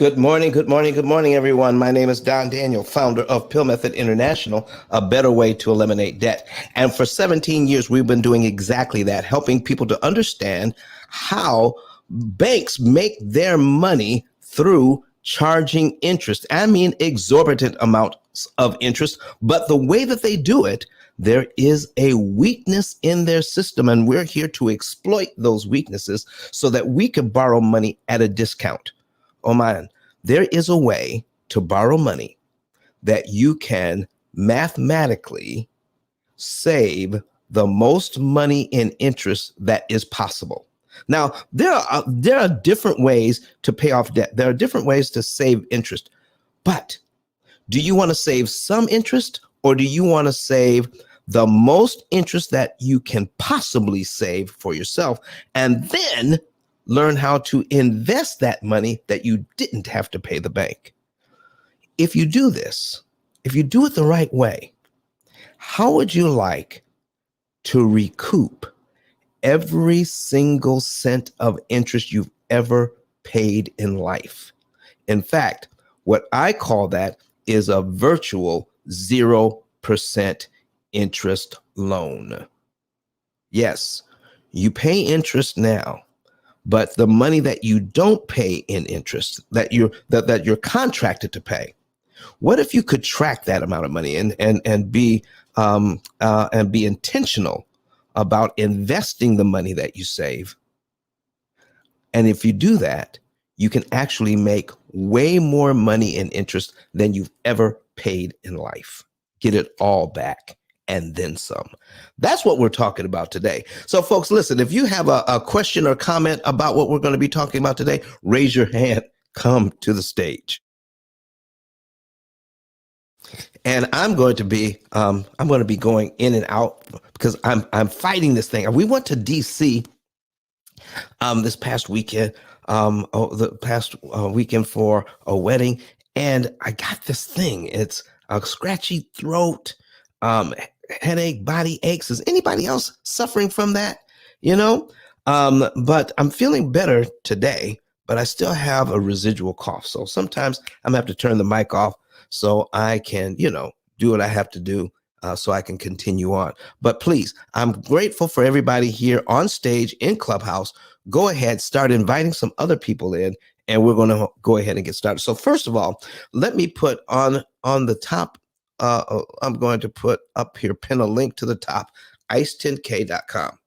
Good morning, good morning, good morning, everyone. My name is Don Daniel, founder of Pill Method International, a better way to eliminate debt. And for 17 years, we've been doing exactly that, helping people to understand how banks make their money through charging interest. I mean, exorbitant amounts of interest, but the way that they do it, there is a weakness in their system, and we're here to exploit those weaknesses so that we can borrow money at a discount. Oh man, there is a way to borrow money that you can mathematically save the most money in interest that is possible. Now, there are different ways to pay off debt. There are different ways to save interest. But do you want to save some interest, or do you want to save the most interest that you can possibly save for yourself, and then learn how to invest that money that you didn't have to pay the bank? If you do this, if you do it the right way, how would you like to recoup every single cent of interest you've ever paid in life? In fact, what I call that is a virtual 0% interest loan. Yes, you pay interest now, but the money that you don't pay in interest, that you're contracted to pay, what if you could track that amount of money and be intentional about investing the money that you save? And if you do that, you can actually make way more money in interest than you've ever paid in life. Get it all back and then some. That's what we're talking about today. So folks, listen, if you have a question or comment about what we're going to be talking about today, raise your hand, come to the stage. And I'm going to be going in and out because I'm fighting this thing. We went to DC this past weekend, weekend for a wedding, and I got this thing. It's a scratchy throat, headache, body aches. Is anybody else suffering from that? But I'm feeling better today, but I still have a residual cough. So sometimes I'm gonna have to turn the mic off so I can, do what I have to do so I can continue on. But please, I'm grateful for everybody here on stage in Clubhouse. Go ahead, start inviting some other people in, and we're going to go ahead and get started. So first of all, let me put on the top, I'm going to put up here, pin a link to the top, ice10k.com.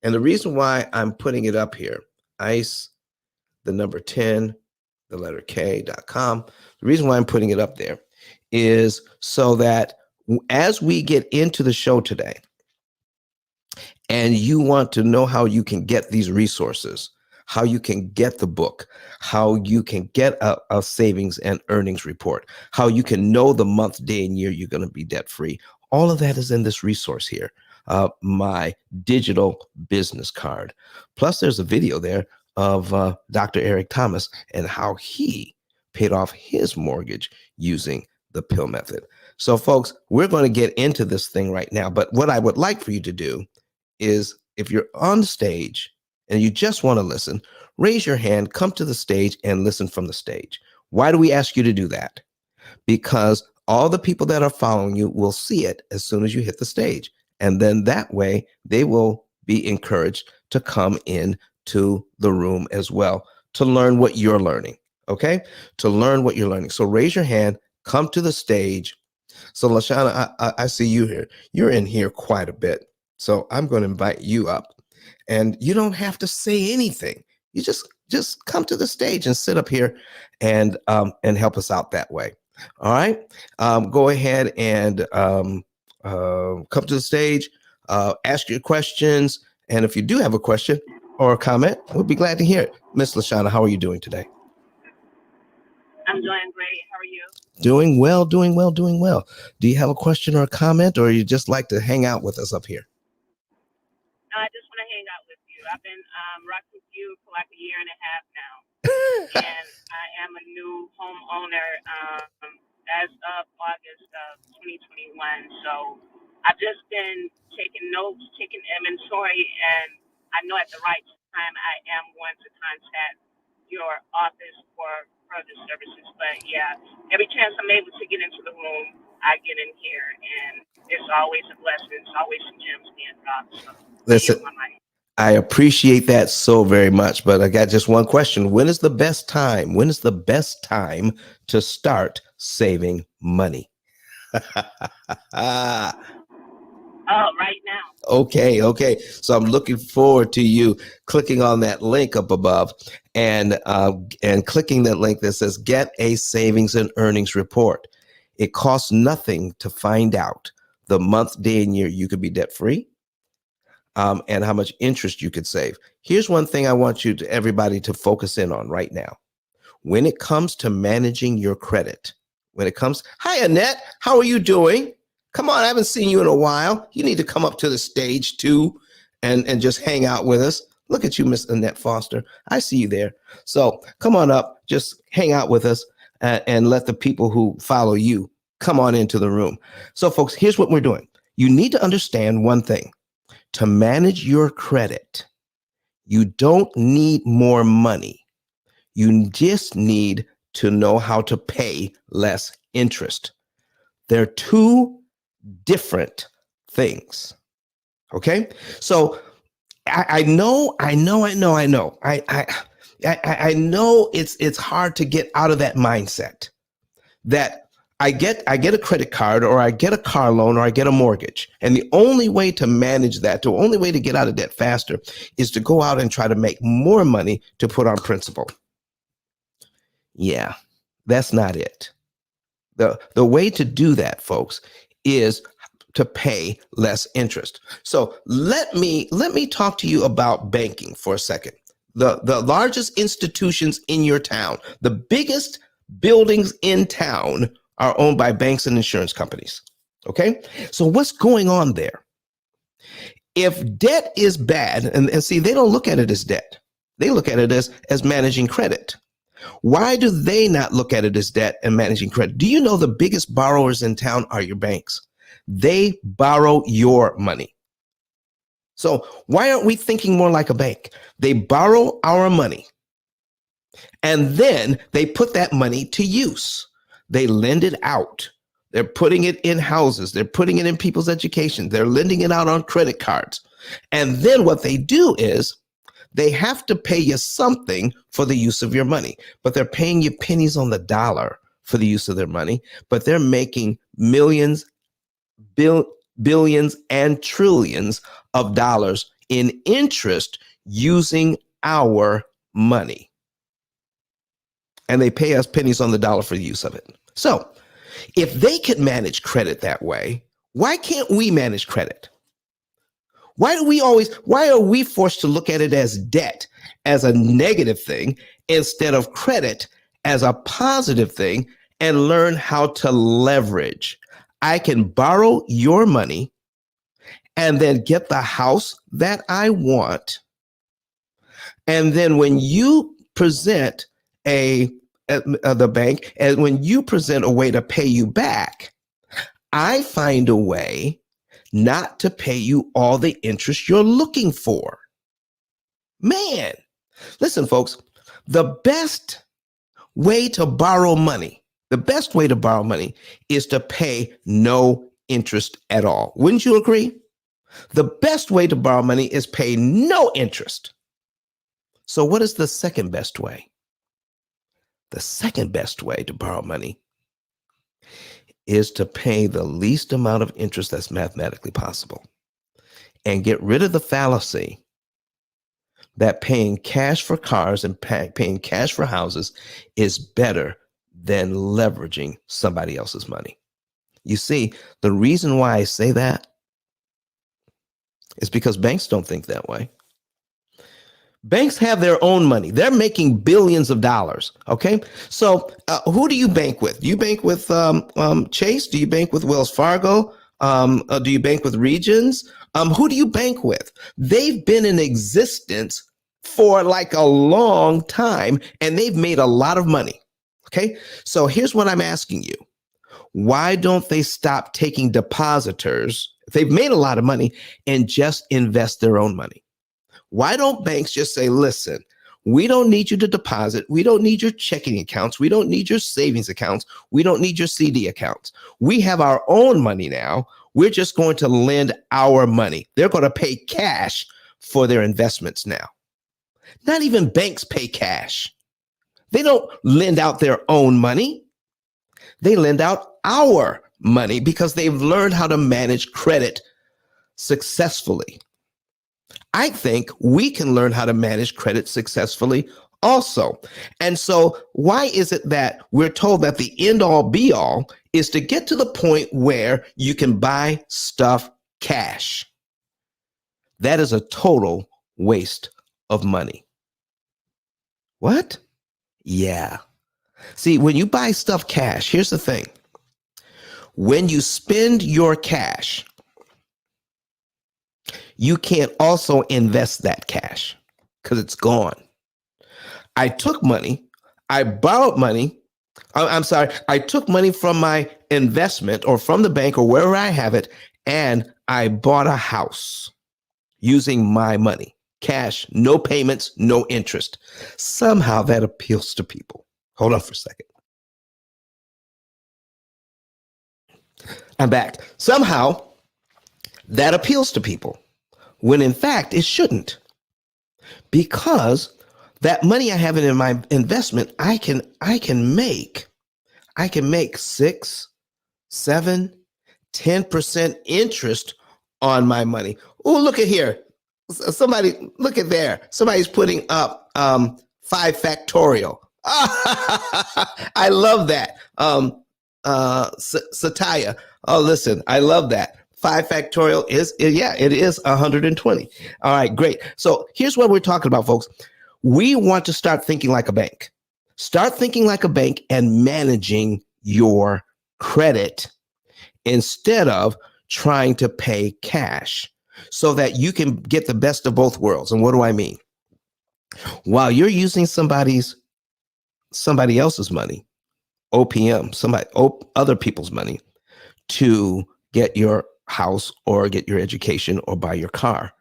And the reason why I'm putting it up here, ice, the number 10, the letter K.com. The reason why I'm putting it up there is so that as we get into the show today, and you want to know how you can get these resources, how you can get the book, how you can get a savings and earnings report, how you can know the month, day, and year you're going to be debt free. All of that is in this resource here, my digital business card. Plus, there's a video there of Dr. Eric Thomas and how he paid off his mortgage using the P.I.L.L method. So, folks, we're going to get into this thing right now. But what I would like for you to do is, if you're on stage and you just want to listen, raise your hand, come to the stage and listen from the stage. Why do we ask you to do that? Because all the people that are following you will see it as soon as you hit the stage. And then that way they will be encouraged to come in to the room as well to learn what you're learning. Okay? To learn what you're learning. So raise your hand, come to the stage. So LaShawna, I see you here. You're in here quite a bit. So I'm going to invite you up, and you don't have to say anything. You just come to the stage and sit up here and help us out that way. All right. Go ahead and come to the stage, ask your questions. And if you do have a question or a comment, we'll be glad to hear it. Miss LaShawna, how are you doing today? I'm doing great. How are you? Doing well, doing well, doing well. Do you have a question or a comment, or you just like to hang out with us up here? I just want to hang out with you. I've been rocking with you for like a year and a half now. And I am a new homeowner as of August of 2021. So I've just been taking notes, taking inventory, and I know at the right time I am going to contact your office for further services. But yeah, every chance I'm able to get into the room, I get in here, and it's always a blessing. It's always some gems being dropped. So Listen, I appreciate that so very much, but I got just one question. When is the best time? When is the best time to start saving money? Right now. Okay. So I'm looking forward to you clicking on that link up above and clicking that link that says "Get a Savings and Earnings Report." It costs nothing to find out the month, day, and year you could be debt free, and how much interest you could save. Here's one thing I want everybody to focus in on right now. When it comes to managing your credit, hi Annette, how are you doing? Come on, I haven't seen you in a while. You need to come up to the stage too and just hang out with us. Look at you, Miss Annette Foster. I see you there. So come on up, just hang out with us and let the people who follow you come on into the room. So folks, here's what we're doing. You need to understand one thing. To manage your credit, you don't need more money. You just need to know how to pay less interest. They're two different things. Okay. So I know it's hard to get out of that mindset that I get a credit card or I get a car loan or I get a mortgage. And the only way to manage that, the only way to get out of debt faster is to go out and try to make more money to put on principal. Yeah, that's not it. The way to do that, folks, is to pay less interest. So let me talk to you about banking for a second. The largest institutions in your town, the biggest buildings in town are owned by banks and insurance companies. Okay? So what's going on there? If debt is bad, and see, they don't look at it as debt. They look at it as managing credit. Why do they not look at it as debt and managing credit? Do you know the biggest borrowers in town are your banks? They borrow your money. So why aren't we thinking more like a bank? They borrow our money and then they put that money to use. They lend it out. They're putting it in houses. They're putting it in people's education. They're lending it out on credit cards. And then what they do is they have to pay you something for the use of your money, but they're paying you pennies on the dollar for the use of their money, but they're making millions, billions, and trillions of dollars in interest using our money. And they pay us pennies on the dollar for the use of it. So if they could manage credit that way, why can't we manage credit? Why are we forced to look at it as debt, as a negative thing, instead of credit as a positive thing, and learn how to leverage? I can borrow your money and then get the house that I want. And then when you present the bank, and when you present a way to pay you back, I find a way not to pay you all the interest you're looking for. Man, listen, folks, the best way to borrow money is to pay no interest at all. Wouldn't you agree? The best way to borrow money is pay no interest. So what is the second best way? The second best way to borrow money is to pay the least amount of interest that's mathematically possible and get rid of the fallacy that paying cash for cars and paying cash for houses is better than leveraging somebody else's money. You see, the reason why I say that is because banks don't think that way. Banks have their own money. They're making billions of dollars. Okay. So who do you bank with? Do you bank with Chase? Do you bank with Wells Fargo? Do you bank with Regions? Who do you bank with? They've been in existence for like a long time and they've made a lot of money. Okay. So here's what I'm asking you. Why don't they stop taking depositors if they've made a lot of money and just invest their own money? Why don't banks just say, listen, We don't need you to deposit. We don't need your checking accounts. We don't need your savings accounts. We don't need your CD accounts. We have our own money now. We're just going to lend our money. They're going to pay cash for their investments now. Not even banks pay cash. They don't lend out their own money. They lend out our money because they've learned how to manage credit successfully. I think we can learn how to manage credit successfully also. And so why is it that we're told that the end all be all is to get to the point where you can buy stuff cash? That is a total waste of money. What? Yeah. See, when you buy stuff cash, here's the thing. When you spend your cash, you can't also invest that cash because it's gone. I took money, I borrowed money. I'm sorry, I took money from my investment or from the bank or wherever I have it, and I bought a house using my money, cash, no payments, no interest. Somehow that appeals to people. Hold on for a second. I'm back. Somehow that appeals to people when in fact it shouldn't, because that money I have in my investment, I can make 6, 7, 10% interest on my money. Oh, look at here. Somebody, look at there. Somebody's putting up 5 factorial. I love that. Satya. Oh, listen, I love that. 5 factorial is, yeah, it is 120. All right, great. So here's what we're talking about, folks. We want to start thinking like a bank. Start thinking like a bank and managing your credit instead of trying to pay cash so that you can get the best of both worlds. And what do I mean? While you're using somebody else's money, OPM, other people's money to get your house or get your education or buy your car,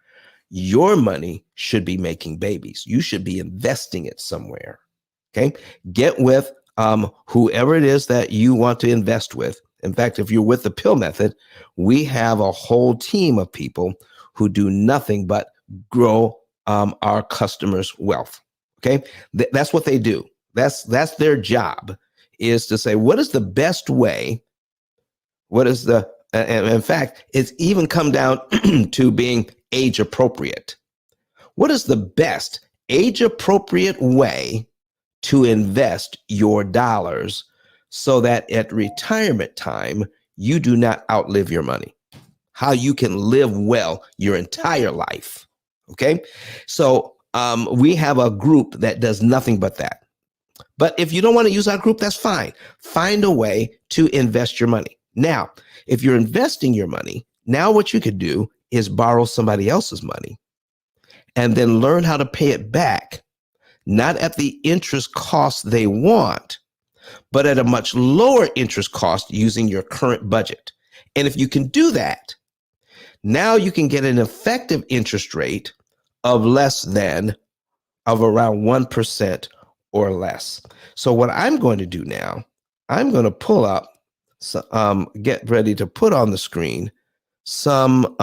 your money should be making babies. You should be investing it somewhere. Okay. Get with whoever it is that you want to invest with. In fact, if you're with the P.I.L.L method, we have a whole team of people who do nothing but grow our customers' wealth. Okay. That's what they do. That's their job, is to say, what is the best way? What is the, and in fact, it's even come down to being age appropriate. What is the best age appropriate way to invest your dollars so that at retirement time, you do not outlive your money? How you can live well your entire life. Okay. So we have a group that does nothing but that. But if you don't want to use our group, that's fine. Find a way to invest your money. Now, if you're investing your money, now what you could do is borrow somebody else's money and then learn how to pay it back, not at the interest cost they want, but at a much lower interest cost using your current budget. And if you can do that, now you can get an effective interest rate of around 1% or less. So what I'm going to do now, I'm going to pull up, get ready to put on the screen some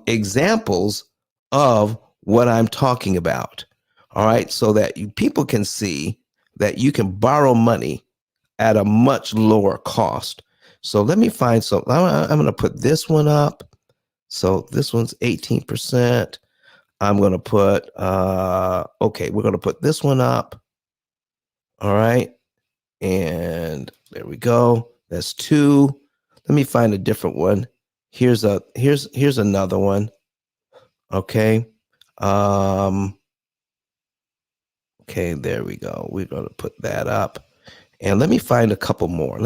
examples of what I'm talking about. All right, so that people can see that you can borrow money at a much lower cost. So let me find some. I'm going to put this one up. So this one's 18%. I'm going to put, okay, we're going to put this one up. All right. And there we go. That's 2. Let me find a different one. Here's another one. Okay. Okay, there we go. We're going to put that up. And let me find a couple more.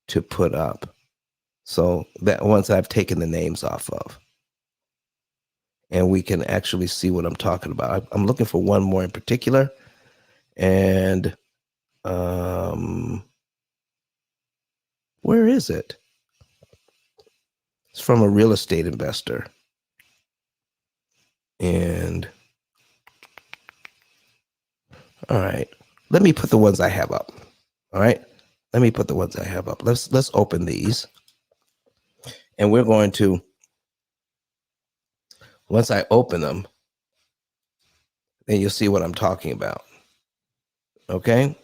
To put up. So that ones I've taken the names off of. And we can actually see what I'm talking about. I'm looking for one more in particular. And where is it? It's from a real estate investor. And All right. Let me put the ones I have up. All right. Let me put the ones I have up. Let's open these. And we're going to, once I open them, then you'll see what I'm talking about. Okay.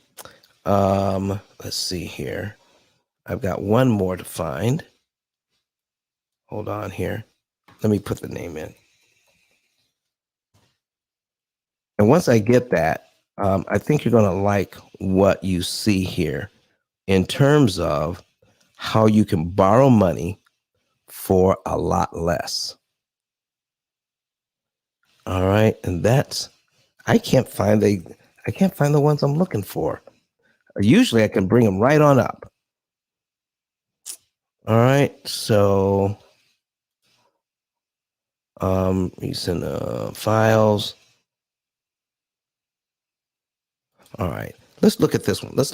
Let's see here. I've got one more to find. Hold on here. Let me put the name in. And once I get that, I think you're going to like what you see here in terms of how you can borrow money for a lot less. All right. And that's, I can't find the ones I'm looking for. Usually I can bring them right on up. All right. So, recent files. All right. Let's look at this one. Let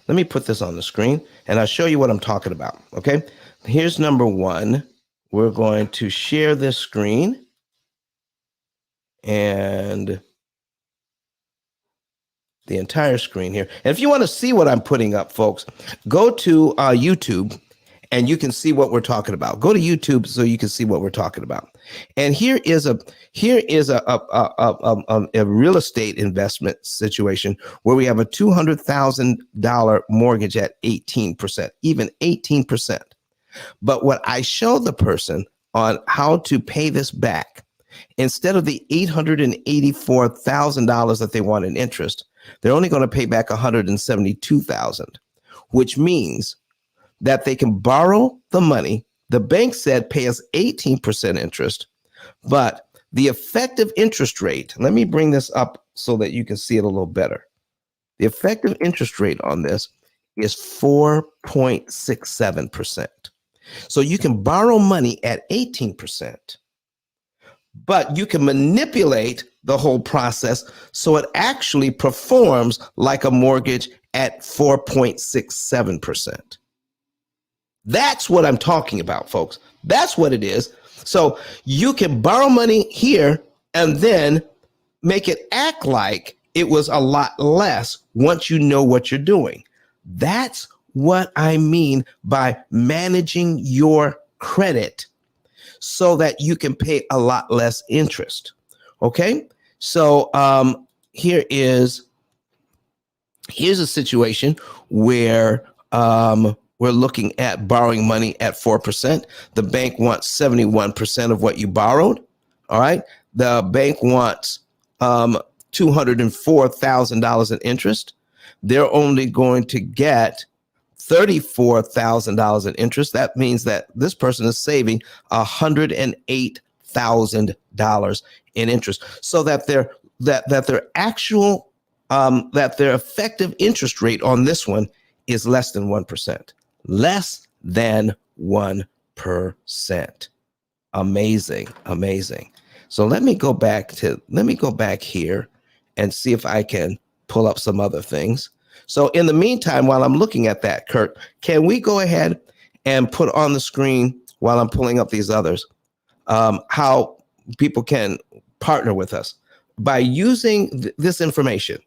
me put this on the screen and I'll show you what I'm talking about. Okay. Here's number one. We're going to share this screen and the entire screen here. And if you want to see what I'm putting up, folks, go to YouTube and you can see what we're talking about. Go to YouTube so you can see what we're talking about. And here is a real estate investment situation where we have a $200,000 mortgage at 18%, even 18%. But what I showed the person on how to pay this back, instead of the $884,000 that they want in interest, they're only going to pay back $172,000, which means that they can borrow the money. The bank said pay us 18% interest, but the effective interest rate, let me bring this up so that you can see it a little better. The effective interest rate on this is 4.67%. So you can borrow money at 18%, but you can manipulate the whole process so it actually performs like a mortgage at 4.67%. That's what I'm talking about, folks. That's what it is. So you can borrow money here and then make it act like it was a lot less once you know what you're doing. That's what I mean by managing your credit so that you can pay a lot less interest. Okay? So here's a situation where we're looking at borrowing money at 4%. The bank wants 71% of what you borrowed. All right. The bank wants $204,000 in interest. They're only going to get $34,000 in interest. That means that this person is saving $108,000 in interest, so that their effective interest rate on this one is less than 1%. Less than 1%. Amazing, amazing. So let me go back here and see if I can pull up some other things. So in the meantime, while I'm looking at that, Kurt, can we go ahead and put on the screen while I'm pulling up these others, how people can partner with us by using this information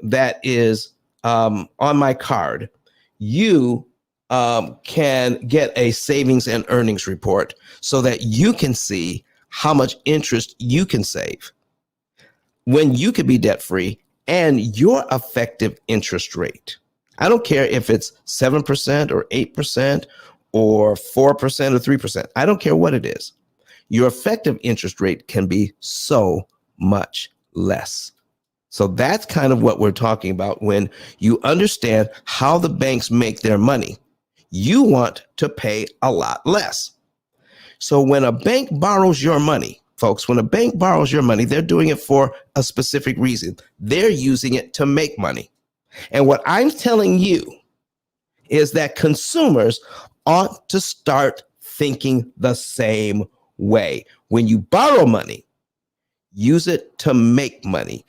that is on my card? You can get a savings and earnings report so that you can see how much interest you can save when you could be debt free and your effective interest rate. I don't care if it's 7% or 8% or 4% or 3%. I don't care what it is. Your effective interest rate can be so much less. So that's kind of what we're talking about. When you understand how the banks make their money, you want to pay a lot less. So when a bank borrows your money, folks, when a bank borrows your money, they're doing it for a specific reason. They're using it to make money. And what I'm telling you is that consumers ought to start thinking the same way. When you borrow money, use it to make money,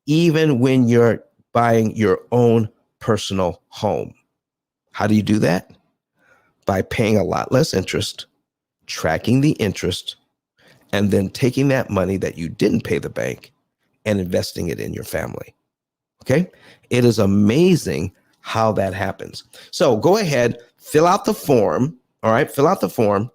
even when you're buying your own personal home. How do you do that? By paying a lot less interest, tracking the interest, and then taking that money that you didn't pay the bank and investing it in your family. Okay. It is amazing how that happens. So go ahead, fill out the form. All right. Fill out the form.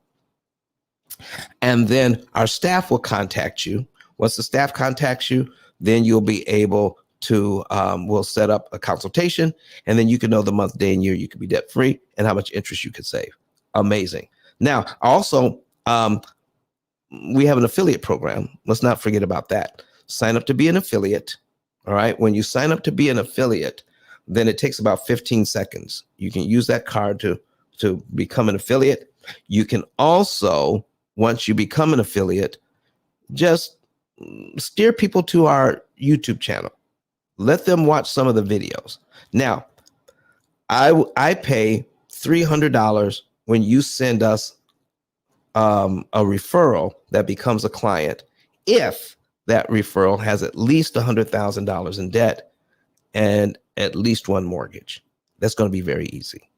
And then our staff will contact you. Once the staff contacts you, then you'll be able to, we'll set up a consultation, and then you can know the month, day, and year you could be debt free and how much interest you could save. Amazing. Now, also, we have an affiliate program. Let's not forget about that. Sign up to be an affiliate. All right. When you sign up to be an affiliate, then it takes about 15 seconds. You can use that card to become an affiliate. You can also, once you become an affiliate, just steer people to our YouTube channel. Let them watch some of the videos. Now, I pay $300 when you send us a referral that becomes a client, if that referral has at least $100,000 in debt and at least one mortgage. That's going to be very easy.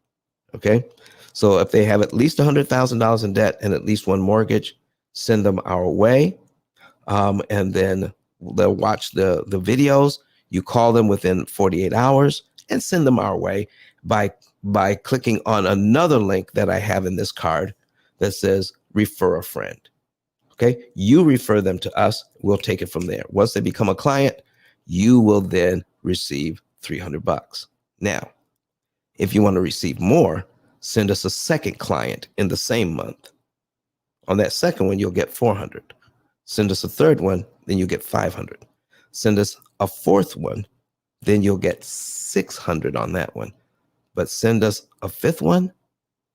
Okay. So if they have at least $100,000 in debt and at least one mortgage, send them our way. And then they'll watch the videos. You call them within 48 hours and send them our way by clicking on another link that I have in this card that says refer a friend. Okay. You refer them to us. We'll take it from there. Once they become a client, you will then receive $300. Now, if you want to receive more, send us a second client in the same month. On that second one, you'll get $400. Send us a third one, then you'll get $500. Send us a fourth one, then you'll get $600 on that one. But send us a fifth one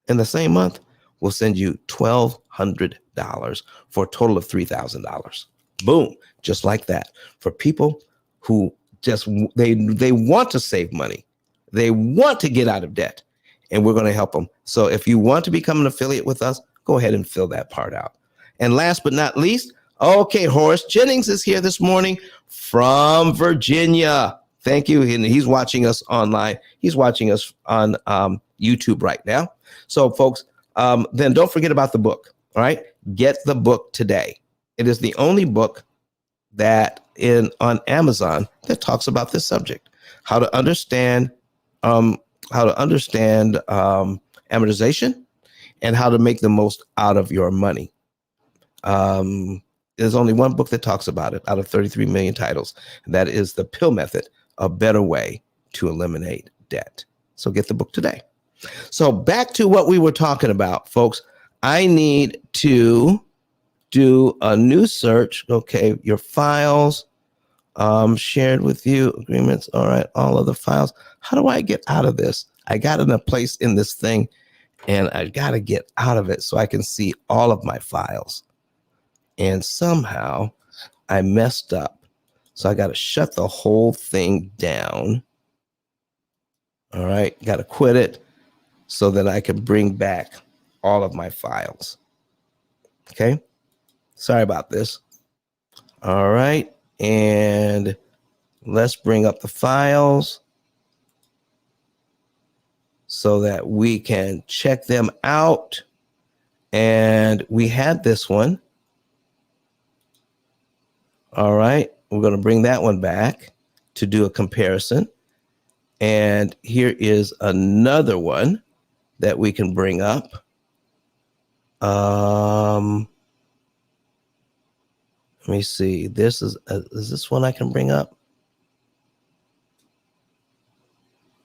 in the same month, we'll send you $1,200 for a total of $3,000. Boom, just like that. For people who just, they want to save money. They want to get out of debt, and we're going to help them. So if you want to become an affiliate with us, go ahead and fill that part out. And last but not least, okay, Horace Jennings is here this morning from Virginia. Thank you. And he's watching us online. He's watching us on YouTube right now. So folks, then don't forget about the book. All right. Get the book today. It is the only book that on Amazon that talks about this subject, how to understand amortization and how to make the most out of your money. There's only one book that talks about it out of 33 million titles. And that is The P.I.L.L Method, a better way to eliminate debt. So get the book today. So back to what we were talking about, folks. I need to do a new search. Okay, your files, shared with you, agreements. All right, all of the files. How do I get out of this? I got in a place in this thing, and I got to get out of it so I can see all of my files. And somehow I messed up. So I got to shut the whole thing down. All right, got to quit it so that I can bring back all of my files. Okay, sorry about this. All right, and let's bring up the files so that we can check them out. And we had this one. All right, we're going to bring that one back to do a comparison. And here is another one that we can bring up. Let me see. This is this one I can bring up?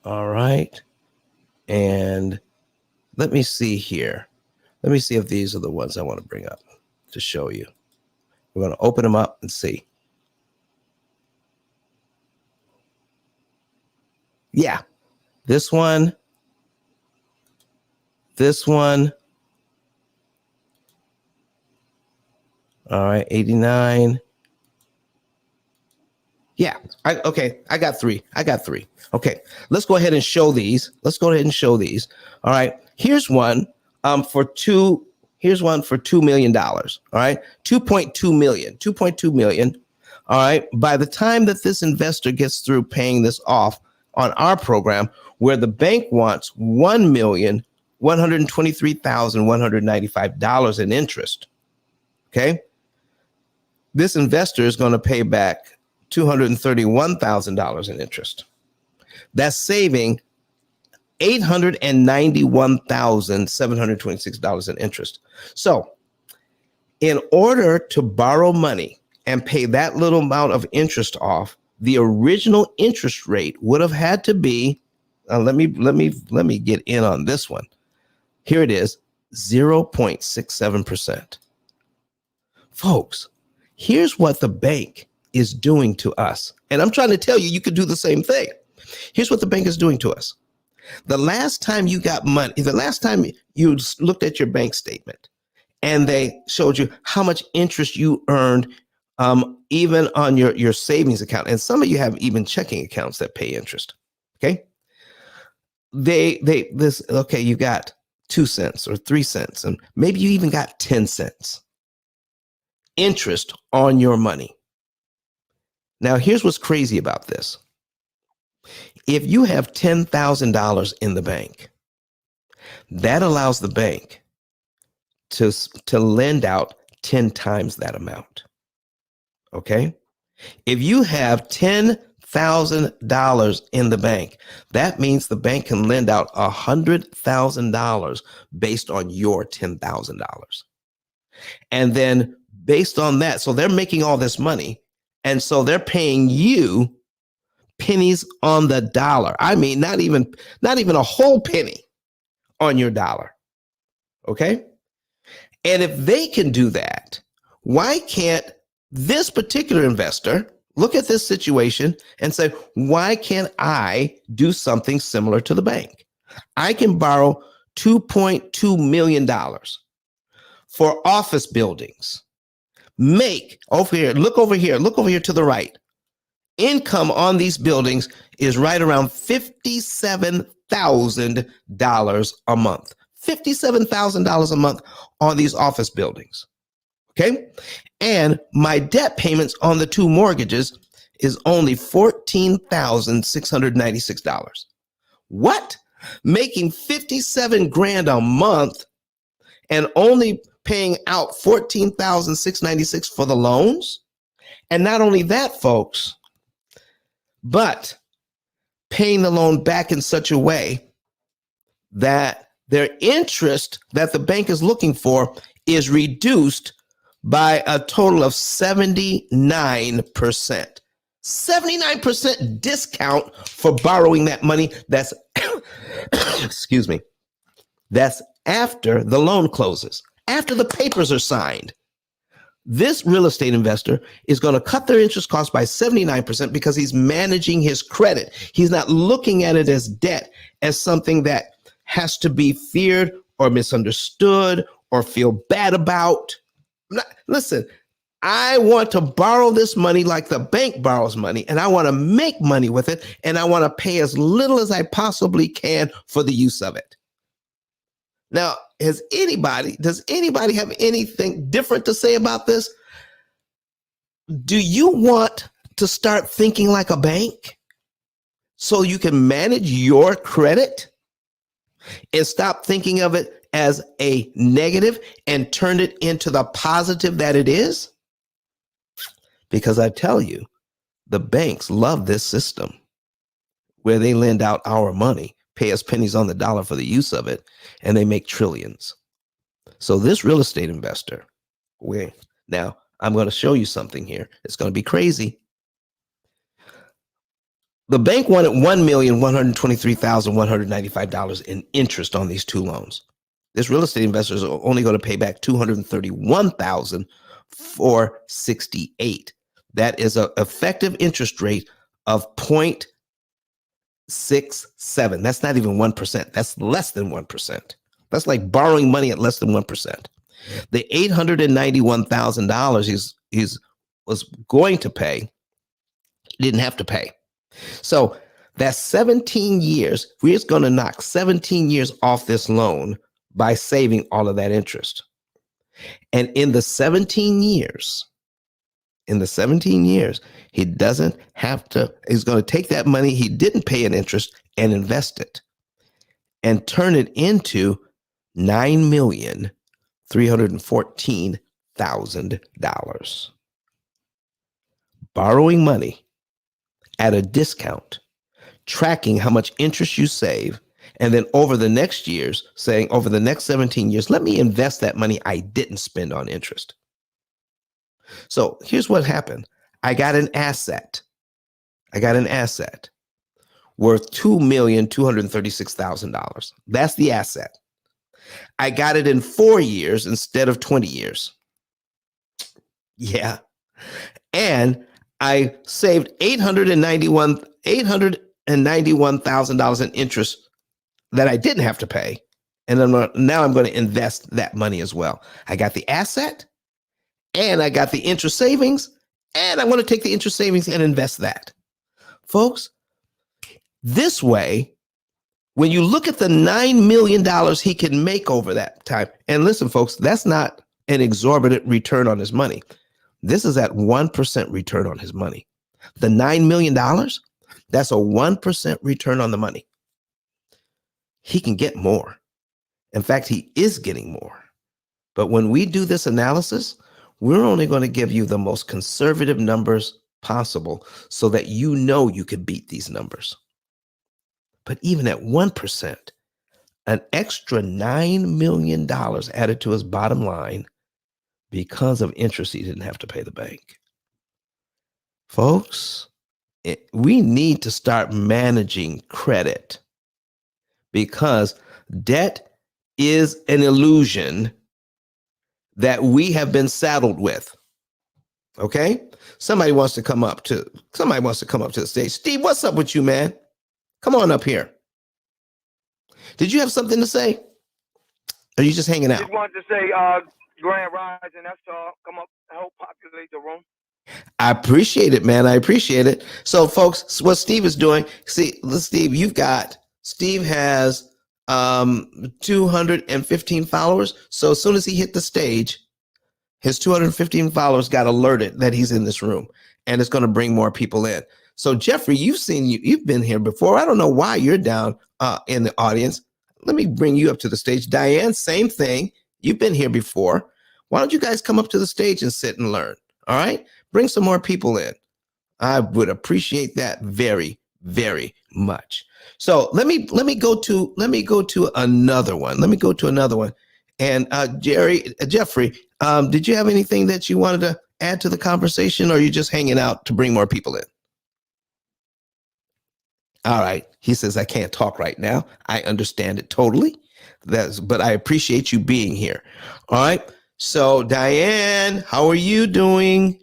All right. And let me see here. Let me see if these are the ones I want to bring up to show you. We're going to open them up and see. Yeah, this one. All right, 89. Yeah, okay, I got three. Okay, let's go ahead and show these. All right, here's one for $2 million. All right, 2.2 million. All right, by the time that this investor gets through paying this off on our program, where the bank wants $1,123,195 in interest. Okay, this investor is going to pay back $231,000 in interest. That's saving $891,726 in interest. So, in order to borrow money and pay that little amount of interest off, the original interest rate would have had to be, let me get in on this one. Here it is, 0.67%. Folks, here's what the bank is doing to us. And I'm trying to tell you, you could do the same thing. Here's what the bank is doing to us. The last time you got money, the last time you looked at your bank statement and they showed you how much interest you earned, even on your savings account. And some of you have even checking accounts that pay interest. Okay. You got 2 cents or 3 cents, and maybe you even got 10 cents interest on your money. Now, here's what's crazy about this. If you have $10,000 in the bank, that allows the bank to lend out 10 times that amount. Okay? If you have $10,000 in the bank, that means the bank can lend out $100,000 based on your $10,000. And then based on that, so they're making all this money, and so they're paying you pennies on the dollar. I mean, not even a whole penny on your dollar. Okay? And if they can do that, why can't this particular investor look at this situation and say, why can't I do something similar to the bank? I can borrow $2.2 million for office buildings. Look over here to the right. Income on these buildings is right around $57,000 a month. $57,000 a month on these office buildings. Okay? And my debt payments on the 2 mortgages is only $14,696. What? Making 57 grand a month and only paying out $14,696 for the loans? And not only that, folks, but paying the loan back in such a way that their interest that the bank is looking for is reduced by a total of 79%. 79% discount for borrowing that money. That's, excuse me, that's after the loan closes, after the papers are signed. This real estate investor is going to cut their interest cost by 79% because he's managing his credit. He's not looking at it as debt, as something that has to be feared or misunderstood or feel bad about. Listen, I want to borrow this money like the bank borrows money, and I want to make money with it, and I want to pay as little as I possibly can for the use of it. Now, does anybody have anything different to say about this? Do you want to start thinking like a bank so you can manage your credit and stop thinking of it as a negative and turn it into the positive that it is? Because I tell you, the banks love this system where they lend out our money, pay us pennies on the dollar for the use of it, and they make trillions. So this real estate investor, now I'm going to show you something here. It's going to be crazy. The bank wanted $1,123,195 in interest on these 2 loans. This real estate investor is only going to pay back $231,468. That is an effective interest rate of 0.67. That's not even 1%. That's less than 1%. That's like borrowing money at less than 1%. The $891,000 he was going to pay, he didn't have to pay. So that's 17 years. We're just going to knock 17 years off this loan by saving all of that interest. And in the 17 years, he doesn't have to, he's going to take that money he didn't pay in interest and invest it and turn it into $9,314,000. borrowing money at a discount, tracking how much interest you save, and then over the next years, saying over the next 17 years, let me invest that money I didn't spend on interest. So here's what happened. I got an asset worth $2,236,000. That's the asset. I got it in 4 years instead of 20 years. And I saved $891,000 in interest that I didn't have to pay. And now I'm going to invest that money as well. I got the asset and I got the interest savings, and I'm going to take the interest savings and invest that. Folks, this way, when you look at the $9 million he can make over that time, and listen, folks, that's not an exorbitant return on his money. This is at 1% return on his money. The $9 million, that's a 1% return on the money. He can get more. In fact, he is getting more. But when we do this analysis, we're only going to give you the most conservative numbers possible so that you know you could beat these numbers. But even at 1%, an extra $9 million added to his bottom line because of interest he didn't have to pay the bank. Folks, we need to start managing credit because debt is an illusion that we have been saddled with. Okay? Somebody wants to come up to the stage. Steve, what's up with you, man? Come on up here. Did you have something to say? Or are you just hanging out? Just wanted to say, Grand Rising, that's all. Come up, help populate the room. I appreciate it, man. I appreciate it. So, folks, what Steve is doing, Steve has 215 followers. So as soon as he hit the stage, his 215 followers got alerted that he's in this room, and it's going to bring more people in. So Jeffrey, you've been here before. I don't know why you're down in the audience. Let me bring you up to the stage. Diane, same thing. You've been here before. Why don't you guys come up to the stage and sit and learn? All right, bring some more people in. I would appreciate that very, very much. So let me go to another one. And Jeffrey, did you have anything that you wanted to add to the conversation, or are you just hanging out to bring more people in? All right. He says, I can't talk right now. I understand it totally. But I appreciate you being here. All right. So Diane, how are you doing?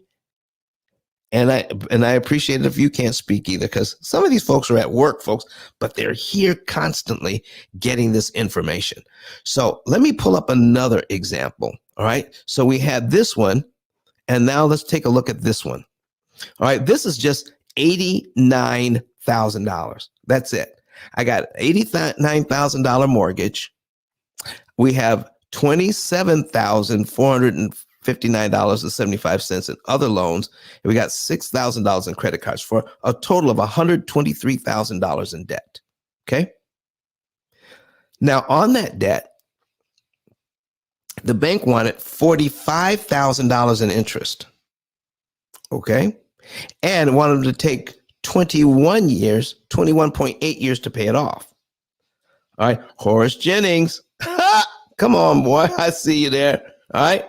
And I appreciate it if you can't speak either, because some of these folks are at work, folks, but they're here constantly getting this information. So let me pull up another example. All right. So we had this one, and now let's take a look at this one. All right. This is just $89,000. That's it. I got $89,000 mortgage. We have $27,459.75 in other loans. And we got $6,000 in credit cards for a total of $123,000 in debt. Okay. Now on that debt, the bank wanted $45,000 in interest. Okay. And wanted to take 21.8 years to pay it off. All right. Horace Jennings. Come on, boy. I see you there. All right.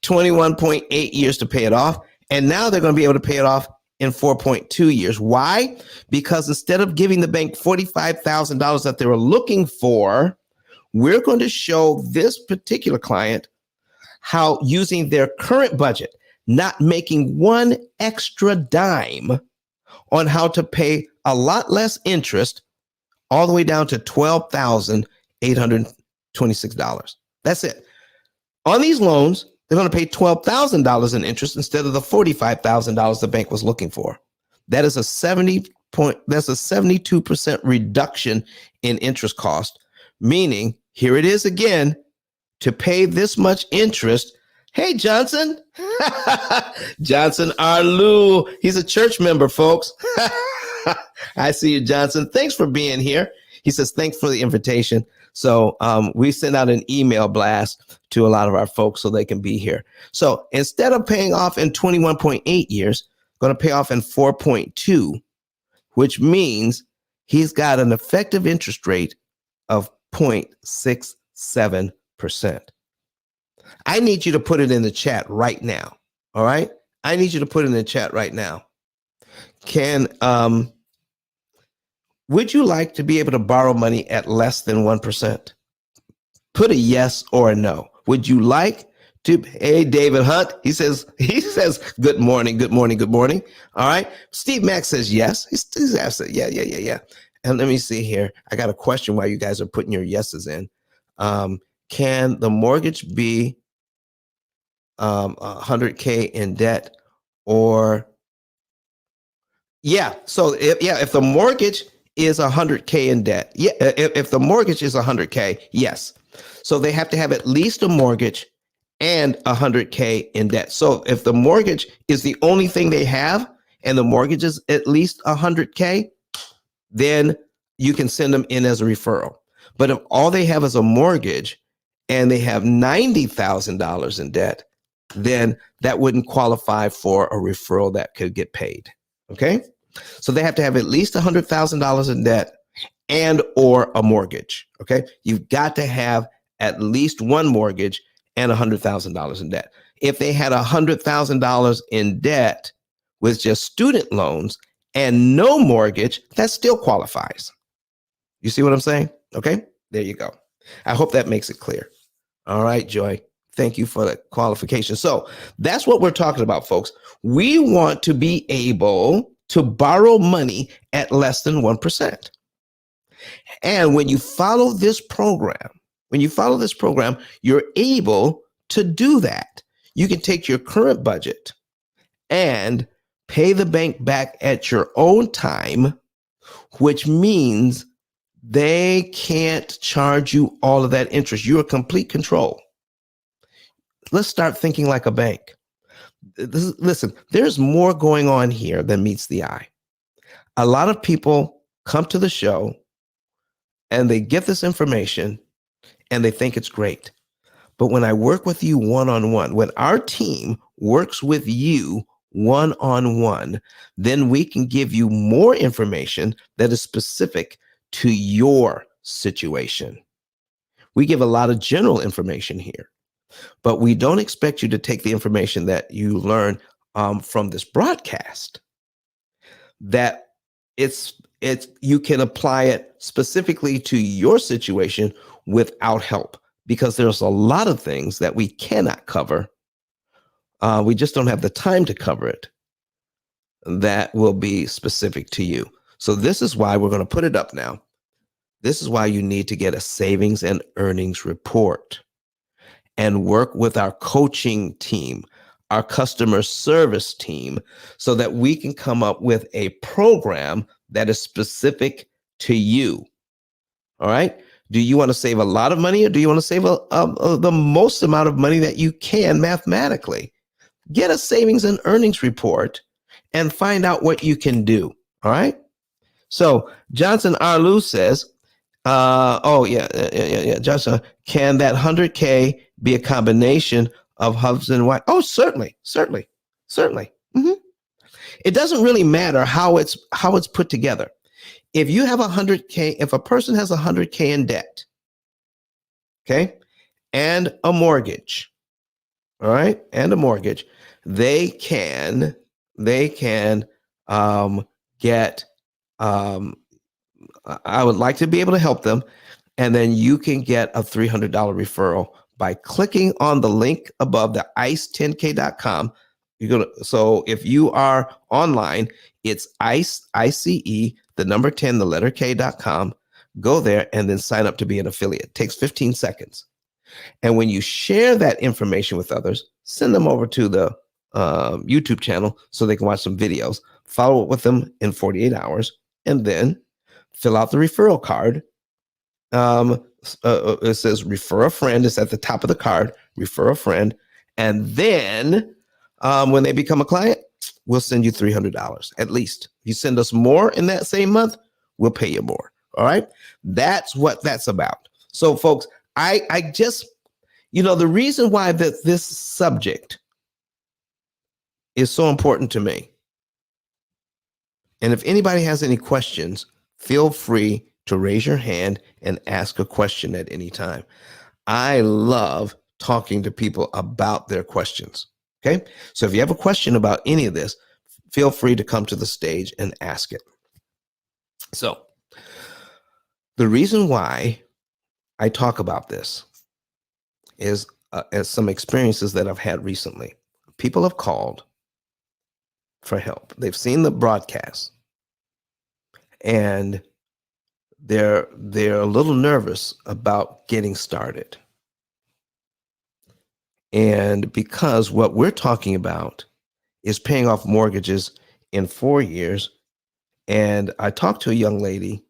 21.8 years to pay it off. And now they're going to be able to pay it off in 4.2 years. Why? Because instead of giving the bank $45,000 that they were looking for, we're going to show this particular client how using their current budget, not making one extra dime, on how to pay a lot less interest, all the way down to $12,826. That's it. On these loans, they're going to pay $12,000 in interest instead of the $45,000 the bank was looking for. That is a 72% reduction in interest cost, meaning here it is again, to pay this much interest. Hey, Johnson. Johnson Arlou. He's a church member, folks. I see you, Johnson. Thanks for being here. He says, thanks for the invitation. So we sent out an email blast to a lot of our folks so they can be here. So instead of paying off in 21.8 years, going to pay off in 4.2, which means he's got an effective interest rate of 0.67%. I need you to put it in the chat right now. All right. I need you to put it in the chat right now. Would you like to be able to borrow money at less than 1%? Put a yes or a no. Would you like to? Hey, David Hunt, he says, good morning, good morning, good morning. All right. Steve Mack says yes. He's asked it. Yeah. And let me see here. I got a question while you guys are putting your yeses in. Can the mortgage be 100K in debt or? Yeah. So if the mortgage is 100K in debt, if the mortgage is 100K, yes. So they have to have at least a mortgage and 100K in debt. So if the mortgage is the only thing they have and the mortgage is at least 100K, then you can send them in as a referral. But if all they have is a mortgage and they have $90,000 in debt, then that wouldn't qualify for a referral that could get paid. Okay. So they have to have at least $100,000 in debt and or a mortgage. Okay. You've got to have at least one mortgage and $100,000 in debt. If they had $100,000 in debt with just student loans and no mortgage, that still qualifies. You see what I'm saying? Okay. There you go. I hope that makes it clear. All right, Joy. Thank you for the qualification. So that's what we're talking about, folks. We want to be able to borrow money at less than 1%. And when you follow this program, you're able to do that. You can take your current budget and pay the bank back at your own time, which means they can't charge you all of that interest. You're in complete control. Let's start thinking like a bank. Listen, there's more going on here than meets the eye. A lot of people come to the show and they get this information and they think it's great. But when I work with you one-on-one, when our team works with you one-on-one, then we can give you more information that is specific to your situation. We give a lot of general information here, but we don't expect you to take the information that you learn from this broadcast, that you can apply it specifically to your situation without help, because there's a lot of things that we cannot cover. We just don't have the time to cover it. That will be specific to you. So this is why we're going to put it up now. This is why you need to get a savings and earnings report and work with our coaching team, our customer service team, so that we can come up with a program that is specific to you. All right. Do you want to save a lot of money, or do you want to save the most amount of money that you can mathematically? Get a savings and earnings report and find out what you can do. All right. So Johnson Arlu says, Johnson, can that 100K be a combination of husband and wife? Oh, certainly. Mm-hmm. It doesn't really matter how it's put together. If you have 100K, if a person has 100K in debt, okay, and a mortgage, all right, and a mortgage, they can get. I would like to be able to help them, and then you can get a $300 referral by clicking on the link above, the ice10k.com. So if you are online, it's ICE, the number 10, the letter K.com. Go there and then sign up to be an affiliate. It takes 15 seconds. And when you share that information with others, send them over to the YouTube channel so they can watch some videos, follow up with them in 48 hours, and then fill out the referral card. It says refer a friend. It's at the top of the card, refer a friend. And then when they become a client, we'll send you $300 at least. If you send us more in that same month, we'll pay you more. All right. That's what that's about. So folks, I just, the reason why this subject is so important to me And if anybody has any questions, feel free to raise your hand and ask a question at any time. I love talking to people about their questions. Okay. So if you have a question about any of this, feel free to come to the stage and ask it. So the reason why I talk about this is as some experiences that I've had recently. People have called for help. They've seen the broadcast and they're a little nervous about getting started. And because what we're talking about is paying off mortgages in 4 years. And I talked to a young lady,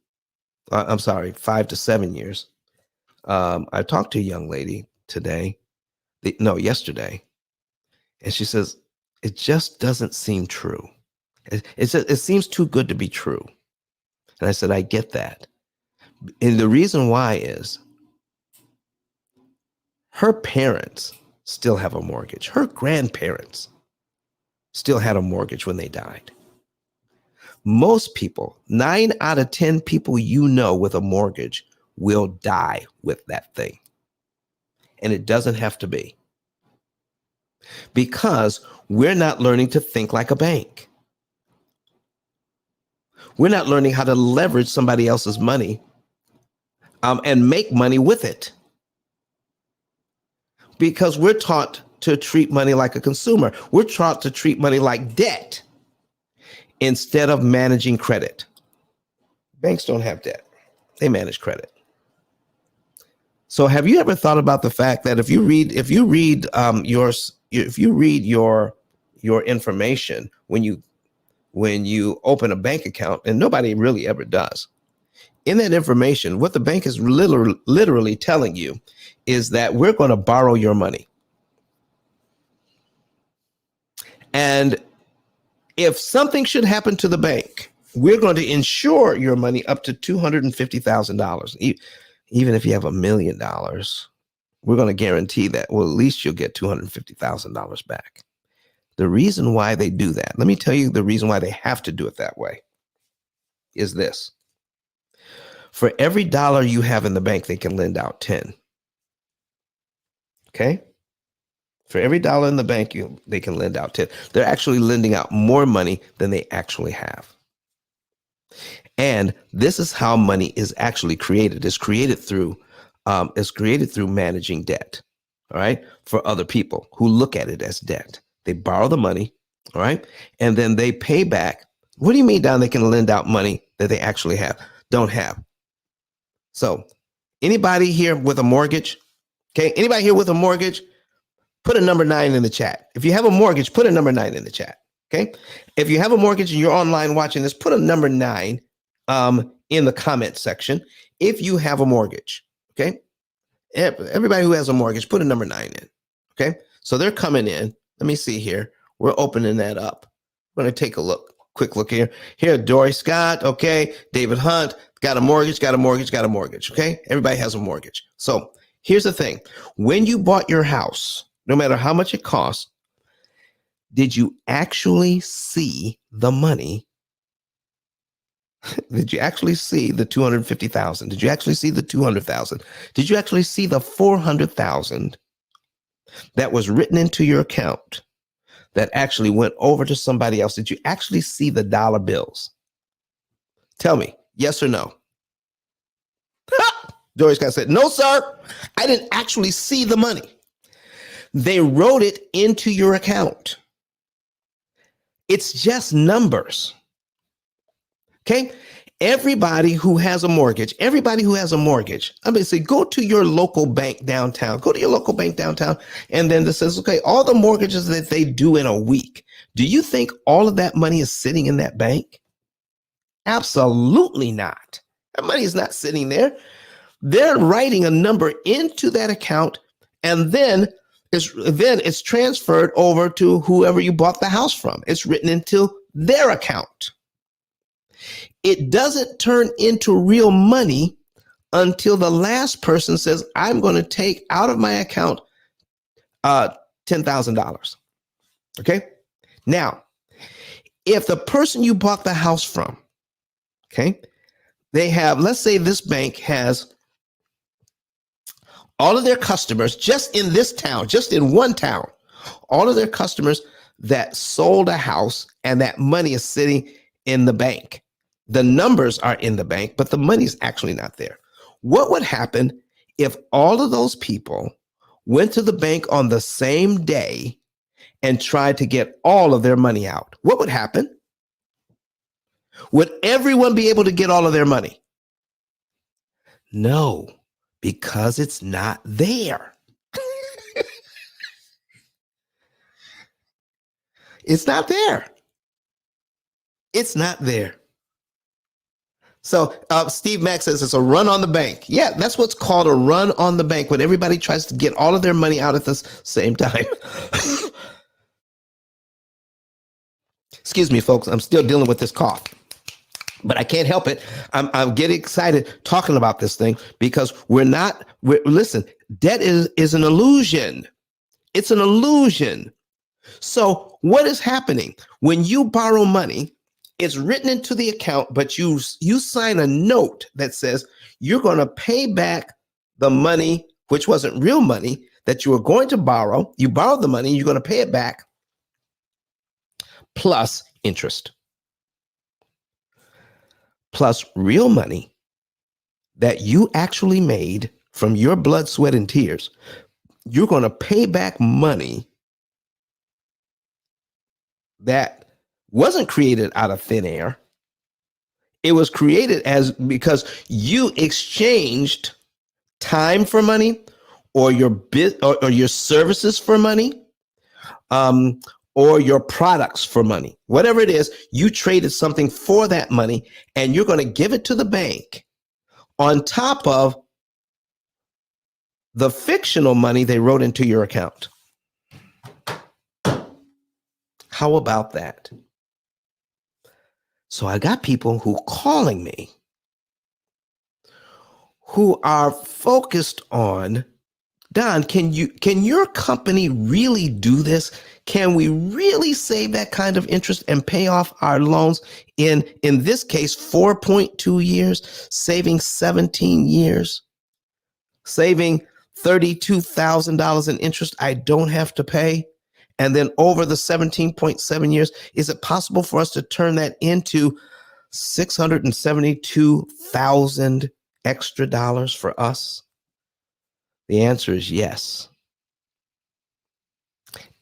5 to 7 years. I talked to a young lady yesterday, and she says, it just doesn't seem true. It seems too good to be true. And I said, I get that. And the reason why is her parents still have a mortgage. Her grandparents still had a mortgage when they died. Most people, 9 out of 10 people you know with a mortgage will die with that thing. And it doesn't have to be. Because we're not learning to think like a bank. We're not learning how to leverage somebody else's money and make money with it. Because we're taught to treat money like a consumer. We're taught to treat money like debt instead of managing credit. Banks don't have debt. They manage credit. So have you ever thought about the fact that if you read your information when you open a bank account, and nobody really ever does, in that information, what the bank is literally telling you is that we're going to borrow your money. And if something should happen to the bank, we're going to insure your money up to $250,000. Even if you have $1 million, we're going to guarantee that, well, at least you'll get $250,000 back. The reason why they do that, let me tell you the reason why they have to do it that way, is this. For every dollar you have in the bank, they can lend out 10. Okay? For every dollar in the bank, they can lend out 10. They're actually lending out more money than they actually have. And this is how money is actually created. It's created through managing debt, all right, for other people who look at it as debt. They borrow the money, all right, and then they pay back. What do you mean, Don, they can lend out money that they actually don't have? So anybody here with a mortgage? Okay, anybody here with a mortgage? Put a number 9 in the chat. If you have a mortgage, put a number 9 in the chat. Okay, if you have a mortgage and you're online watching this, put a number 9 in the comment section. If you have a mortgage, okay, everybody who has a mortgage, put a number 9 in. Okay, so they're coming in. Let me see here. We're opening that up. We're going to take a quick look here. Here, Dory Scott. Okay, David Hunt got a mortgage. Okay, everybody has a mortgage. So here's the thing: when you bought your house, no matter how much it costs, did you actually see the money? Did you actually see the $250,000? Did you actually see the $200,000? Did you actually see the $400,000 that was written into your account that actually went over to somebody else? Did you actually see the dollar bills? Tell me, yes or no? Dory Scott said, no, sir. I didn't actually see the money. They wrote it into your account. It's just numbers. Okay. Everybody who has a mortgage, I'm going to say, go to your local bank downtown, and then this says, okay, all the mortgages that they do in a week, do you think all of that money is sitting in that bank? Absolutely not. That money is not sitting there. They're writing a number into that account, and then it's transferred over to whoever you bought the house from. It's written into their account. It doesn't turn into real money until the last person says, I'm going to take out of my account $10,000. Okay. Now, If the person you bought the house from, okay, they have, let's say this bank has all of their customers just in this town, just in one town, all of their customers that sold a house, and that money is sitting in the bank. The numbers are in the bank, but the money's actually not there. What would happen if all of those people went to the bank on the same day and tried to get all of their money out? What would happen? Would everyone be able to get all of their money? No, because it's not there. It's not there. It's not there. So Steve Mack says it's a run on the bank. Yeah, that's what's called a run on the bank, when everybody tries to get all of their money out at the same time. Excuse me, folks. I'm still dealing with this cough, but I can't help it. I'm getting excited talking about this thing, because listen, debt is an illusion. It's an illusion. So what is happening when you borrow money? It's written into the account, but you sign a note that says you're going to pay back the money, which wasn't real money, that you were going to borrow. You borrowed the money, you're going to pay it back, plus interest, plus real money that you actually made from your blood, sweat, and tears. You're going to pay back money that wasn't created out of thin air. It was created because you exchanged time for money, or your or your services for money, or your products for money. Whatever it is, you traded something for that money, and you're going to give it to the bank on top of the fictional money they wrote into your account. How about that? So I got people who are calling me who are focused on, Don, can your company really do this? Can we really save that kind of interest and pay off our loans in this case, 4.2 years, saving 17 years, saving $32,000 in interest I don't have to pay? And then over the 17.7 years, is it possible for us to turn that into $672,000 extra dollars for us? The answer is yes.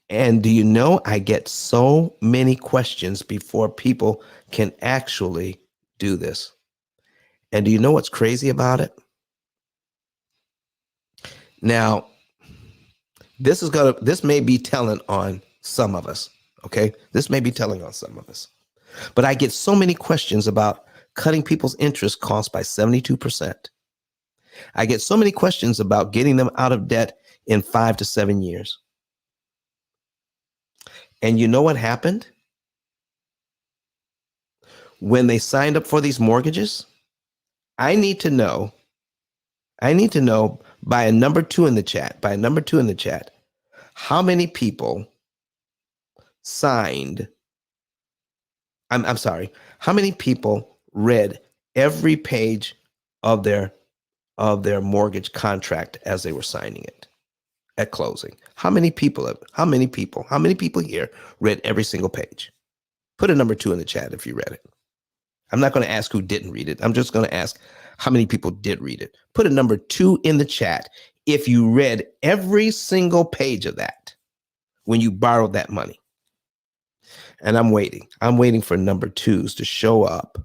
And do you know, I get so many questions before people can actually do this. And do you know what's crazy about it? Now, this may be telling on some of us, okay? This may be telling on some of us. But I get so many questions about cutting people's interest costs by 72%. I get so many questions about getting them out of debt in 5 to 7 years. And you know what happened? When they signed up for these mortgages, I need to know by a number 2 in the chat, how many people signed, I'm sorry, how many people read every page of their mortgage contract as they were signing it at closing? How many people here read every single page? Put a number 2 in the chat if you read it. I'm not going to ask who didn't read it. I'm just going to ask how many people did read it. Put a number 2 in the chat if you read every single page of that when you borrowed that money. And I'm waiting. I'm waiting for number 2s to show up.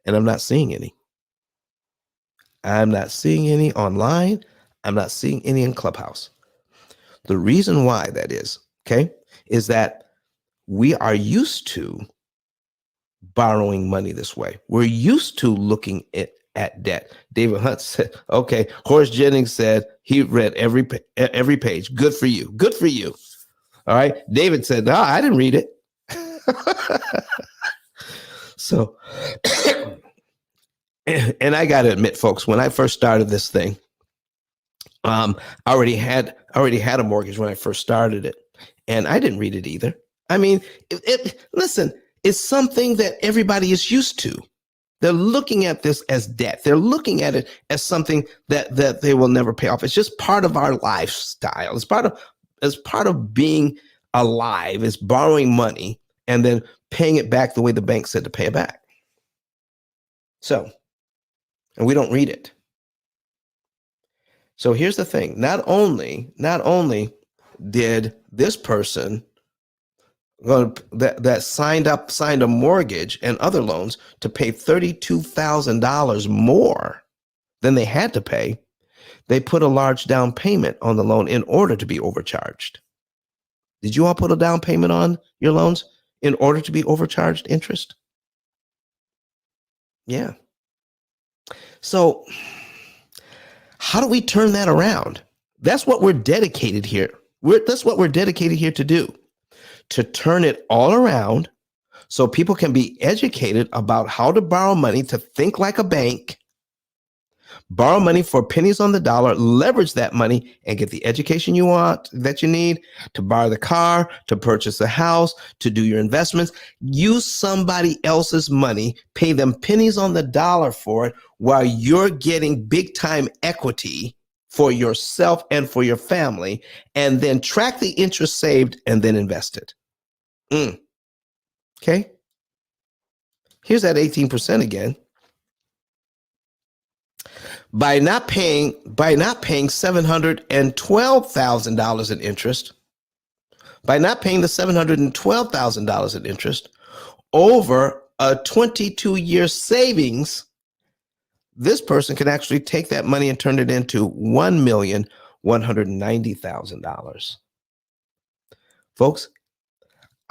And I'm not seeing any. I'm not seeing any online. I'm not seeing any in Clubhouse. The reason why that is, okay, is that we are used to borrowing money this way. We're used to looking at debt. David Hunt said, okay, Horace Jennings said he read every page. Good for you. Good for you. All right. David said, no, I didn't read it. So, and I got to admit, folks, when I first started this thing, I already had a mortgage when I first started it, and I didn't read it either. I mean, listen, it's something that everybody is used to. They're looking at this as debt. They're looking at it as something that they will never pay off. It's just part of our lifestyle. It's part of being alive. It's borrowing money and then paying it back the way the bank said to pay it back. So, and we don't read it. So here's the thing. Not only did this person that signed a mortgage and other loans to pay $32,000 more than they had to pay, they put a large down payment on the loan in order to be overcharged. Did you all put a down payment on your loans in order to be overcharged interest? Yeah. So how do we turn that around? That's what we're dedicated here. That's what we're dedicated here to do. To turn it all around so people can be educated about how to borrow money, to think like a bank, borrow money for pennies on the dollar, leverage that money and get the education you want, that you need, to borrow the car, to purchase a house, to do your investments. Use somebody else's money, pay them pennies on the dollar for it while you're getting big time equity for yourself and for your family, and then track the interest saved and then invest it. Okay. Here's that 18% again. By not paying $712,000 in interest, by not paying the $712,000 in interest over a 22-year savings, this person can actually take that money and turn it into $1,190,000. Folks,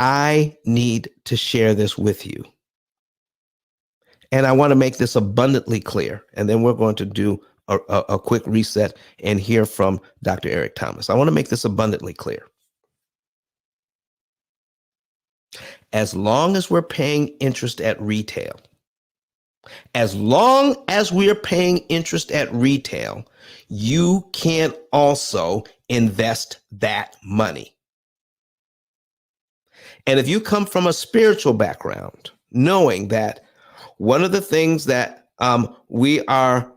I need to share this with you. And I want to make this abundantly clear. And then we're going to do a quick reset and hear from Dr. Eric Thomas. I want to make this abundantly clear. As long as we're paying interest at retail, you can also invest that money. And if you come from a spiritual background, knowing that one of the things that we are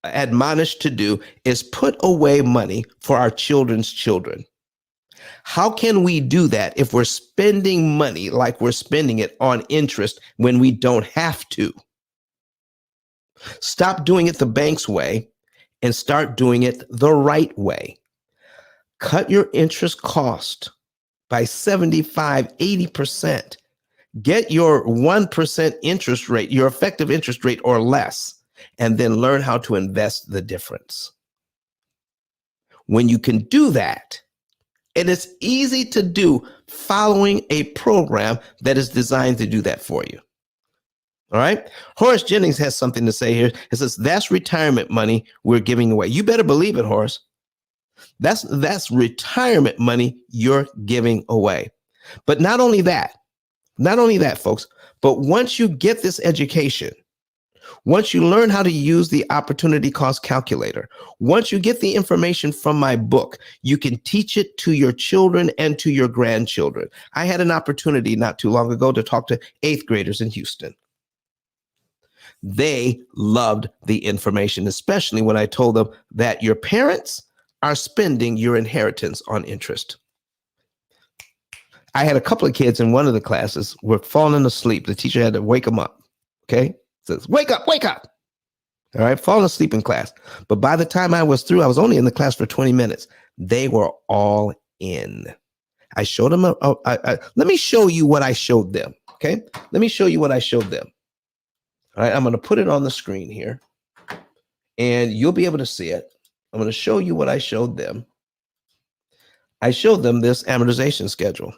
admonished to do is put away money for our children's children. How can we do that if we're spending money like we're spending it on interest when we don't have to? Stop doing it the bank's way and start doing it the right way. Cut your interest cost by 75, 80%. Get your 1% interest rate, your effective interest rate or less, and then learn how to invest the difference. When you can do that, and it's easy to do following a program that is designed to do that for you. All right. Horace Jennings has something to say here. It says, that's retirement money we're giving away. You better believe it, Horace. That's retirement money you're giving away. But not only that, folks, but once you get this education, once you learn how to use the opportunity cost calculator, once you get the information from my book, you can teach it to your children and to your grandchildren. I had an opportunity not too long ago to talk to 8th graders in Houston. They loved the information, especially when I told them that your parents are spending your inheritance on interest. I had a couple of kids in one of the classes were falling asleep. The teacher had to wake them up. Okay. Says, wake up. All right. Falling asleep in class. But by the time I was through, I was only in the class for 20 minutes. They were all in. I showed them. Let me show you what I showed them. Okay. Let me show you what I showed them. All right. I'm going to put it on the screen here and you'll be able to see it. I'm going to show you what I showed them. I showed them this amortization schedule.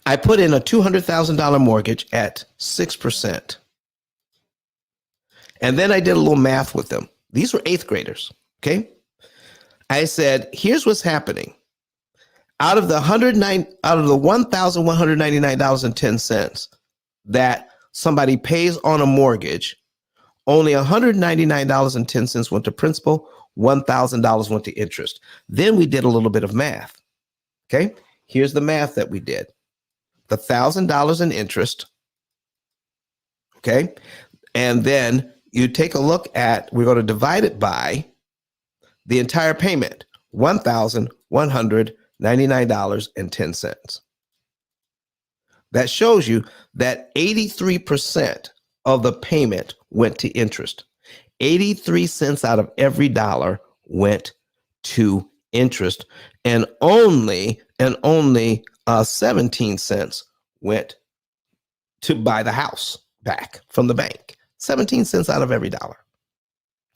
I put in a $200,000 mortgage at 6%. And then I did a little math with them. These were 8th graders. Okay. I said, here's what's happening. Out of the $1,199.10 that somebody pays on a mortgage, only $199.10 went to principal, $1,000 went to interest. Then we did a little bit of math. Okay. Here's the math that we did. The $1,000 in interest. Okay. And then you take a look at, we're going to divide it by the entire payment, $1,199.10. That shows you that 83% of the payment went to interest. 83 cents out of every dollar went to interest, and only 17 cents went to buy the house back from the bank. 17 cents out of every dollar.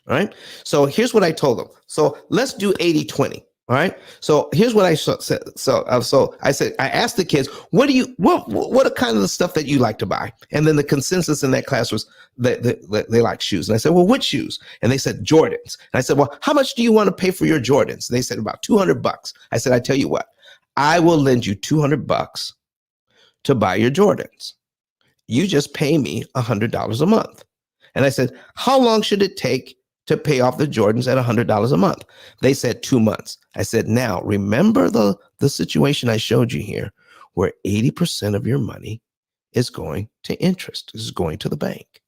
All right. So here's what I told them. So let's do 80-20. All right. So here's what I said. So I said, I asked the kids, what are kind of the stuff that you like to buy? And then the consensus in that class was that they like shoes. And I said, well, what shoes? And they said Jordans. And I said, well, how much do you want to pay for your Jordans? And they said about $200. I said, I tell you what, I will lend you $200 to buy your Jordans. You just pay me $100 a month. And I said, how long should it take to pay off the Jordans at $100 a month? They said 2 months. I said, now remember the situation I showed you here, where 80% of your money is going to interest, is going to the bank.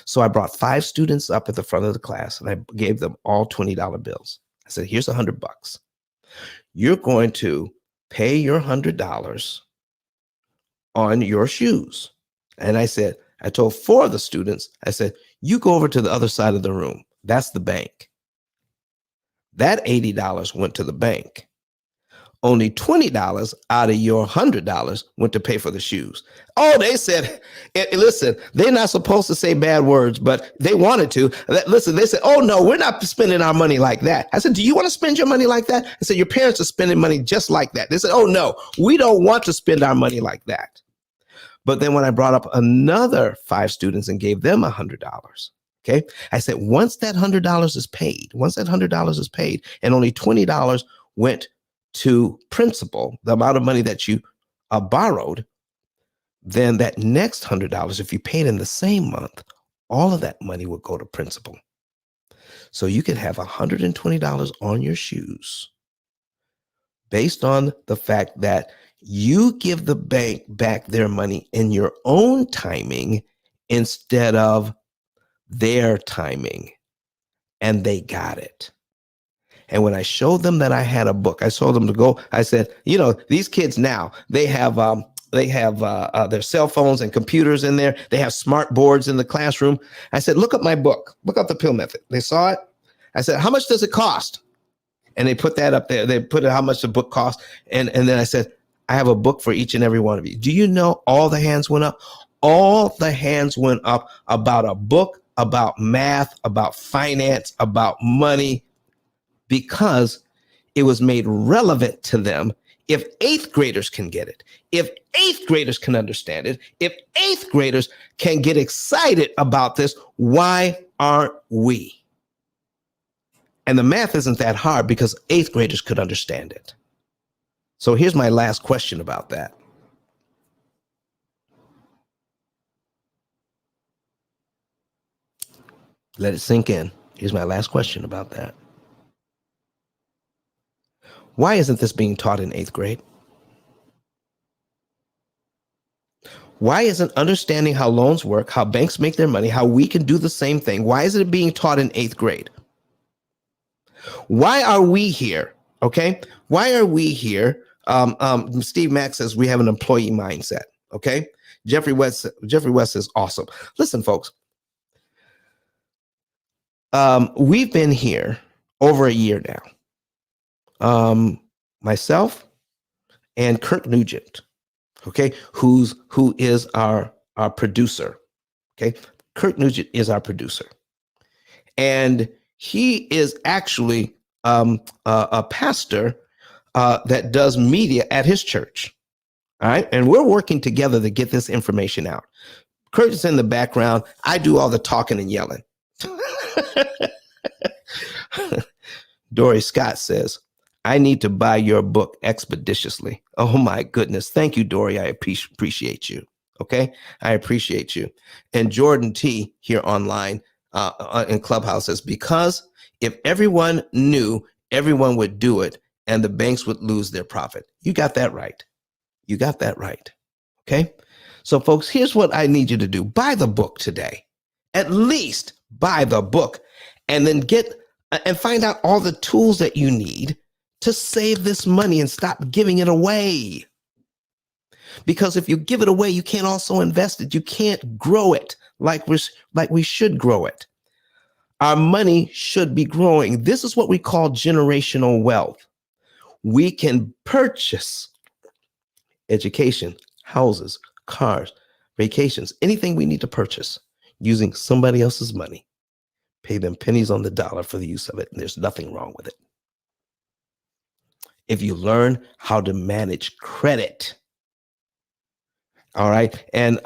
So I brought 5 students up at the front of the class and I gave them all $20 bills. I said, here's $100. You're going to pay your $100 on your shoes. And I said, I told 4 of the students, I said, you go over to the other side of the room. That's the bank. That $80 went to the bank. Only $20 out of your $100 went to pay for the shoes. Oh, they said, listen, they're not supposed to say bad words, but they wanted to. Listen, they said, oh, no, we're not spending our money like that. I said, do you want to spend your money like that? I said, your parents are spending money just like that. They said, oh, no, we don't want to spend our money like that. But then when I brought up another 5 students and gave them $100, okay, I said, once that $100 is paid, and only $20 went to principal, the amount of money that you borrowed, then that next $100, if you paid in the same month, all of that money would go to principal. So you could have $120 on your shoes based on the fact that you give the bank back their money in your own timing instead of their timing. And they got it. And when I showed them that I had a book, I told them to go. I said, you know, these kids now, they have their cell phones and computers in there. They have smart boards in the classroom. I said, look up my book. Look up the P.I.L.L method. They saw it. I said, how much does it cost? And they put that up there. They put how much the book cost. And then I said, I have a book for each and every one of you. Do you know all the hands went up? All the hands went up about a book, about math, about finance, about money, because it was made relevant to them. If 8th graders can get it, if 8th graders can understand it, if 8th graders can get excited about this, why aren't we? And the math isn't that hard because 8th graders could understand it. So here's my last question about that. Let it sink in. Here's my last question about that. Why isn't this being taught in 8th grade? Why isn't understanding how loans work, how banks make their money, how we can do the same thing? Why isn't it being taught in 8th grade? Why are we here? Okay. Why are we here? Steve Mack says we have an employee mindset. Okay. Jeffrey West is awesome. Listen, folks. We've been here over a year now. Myself and Kirk Nugent, okay, who is our producer. Okay. Kirk Nugent is our producer. And he is actually a pastor that does media at his church. All right. And we're working together to get this information out. Kurt is in the background. I do all the talking and yelling. Dory Scott says, I need to buy your book expeditiously. Oh, my goodness. Thank you, Dory. I appreciate you. Okay. I appreciate you. And Jordan T here online in Clubhouse says, because if everyone knew, everyone would do it, and the banks would lose their profit. You got that right. You got that right. Okay. So folks, here's what I need you to do. Buy the book today. At least buy the book and then get and find out all the tools that you need to save this money and stop giving it away. Because if you give it away, you can't also invest it. You can't grow it like we should grow it. Our money should be growing. This is what we call generational wealth. We can purchase education, houses, cars, vacations, anything we need to purchase using somebody else's money. Pay them pennies on the dollar for the use of it, and there's nothing wrong with it. If you learn how to manage credit. All right. And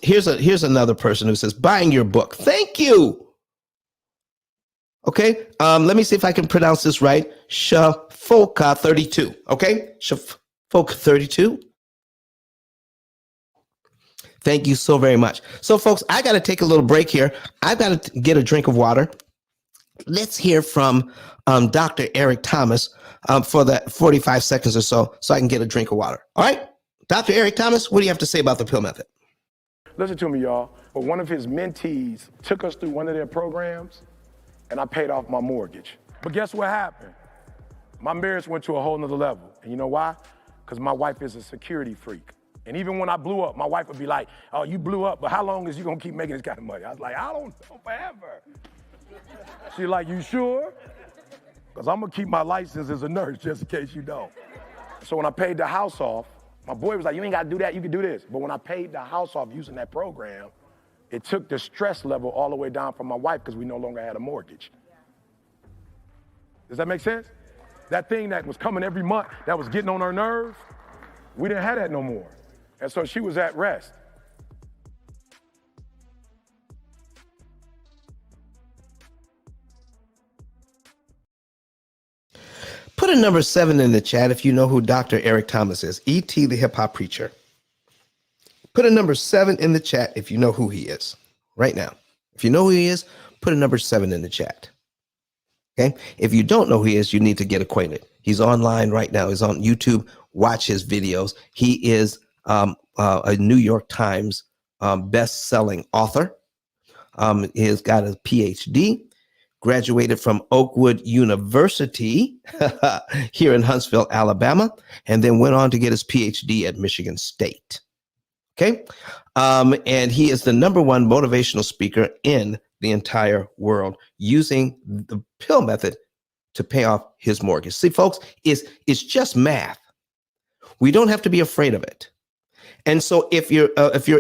here's another person who says, buying your book. Thank you. Okay. Let me see if I can pronounce this right. Shafoka 32. Okay. Shafoka 32. Thank you so very much. So folks, I got to take a little break here. I've got to get a drink of water. Let's hear from Dr. Eric Thomas for the 45 seconds or so I can get a drink of water. All right. Dr. Eric Thomas, what do you have to say about the pill method? Listen to me, y'all. But one of his mentees took us through one of their programs, and I paid off my mortgage. But guess what happened? My marriage went to a whole nother level. And you know why? Because my wife is a security freak. And even when I blew up, my wife would be like, oh, you blew up, but how long is you gonna keep making this kind of money? I was like, I don't know, forever. She's like, you sure? Because I'm gonna keep my license as a nurse just in case you don't. So when I paid the house off, my boy was like, you ain't gotta do that, you can do this. But when I paid the house off using that program, it took the stress level all the way down from my wife because we no longer had a mortgage. Does that make sense? That thing that was coming every month, that was getting on her nerves, we didn't have that no more. And so she was at rest. Put a number 7 in the chat if you know who Dr. Eric Thomas is. E.T. the hip hop preacher. Put a number 7 in the chat if you know who he is right now. If you know who he is, put a number 7 in the chat. Okay. If you don't know who he is, you need to get acquainted. He's online right now. He's on YouTube. Watch his videos. He is a New York Times best-selling author. He has got a PhD, graduated from Oakwood University here in Huntsville, Alabama, and then went on to get his PhD at Michigan State. Okay. And he is the #1 motivational speaker in the entire world using the pill method to pay off his mortgage. See, folks, it's just math. We don't have to be afraid of it. And so if you're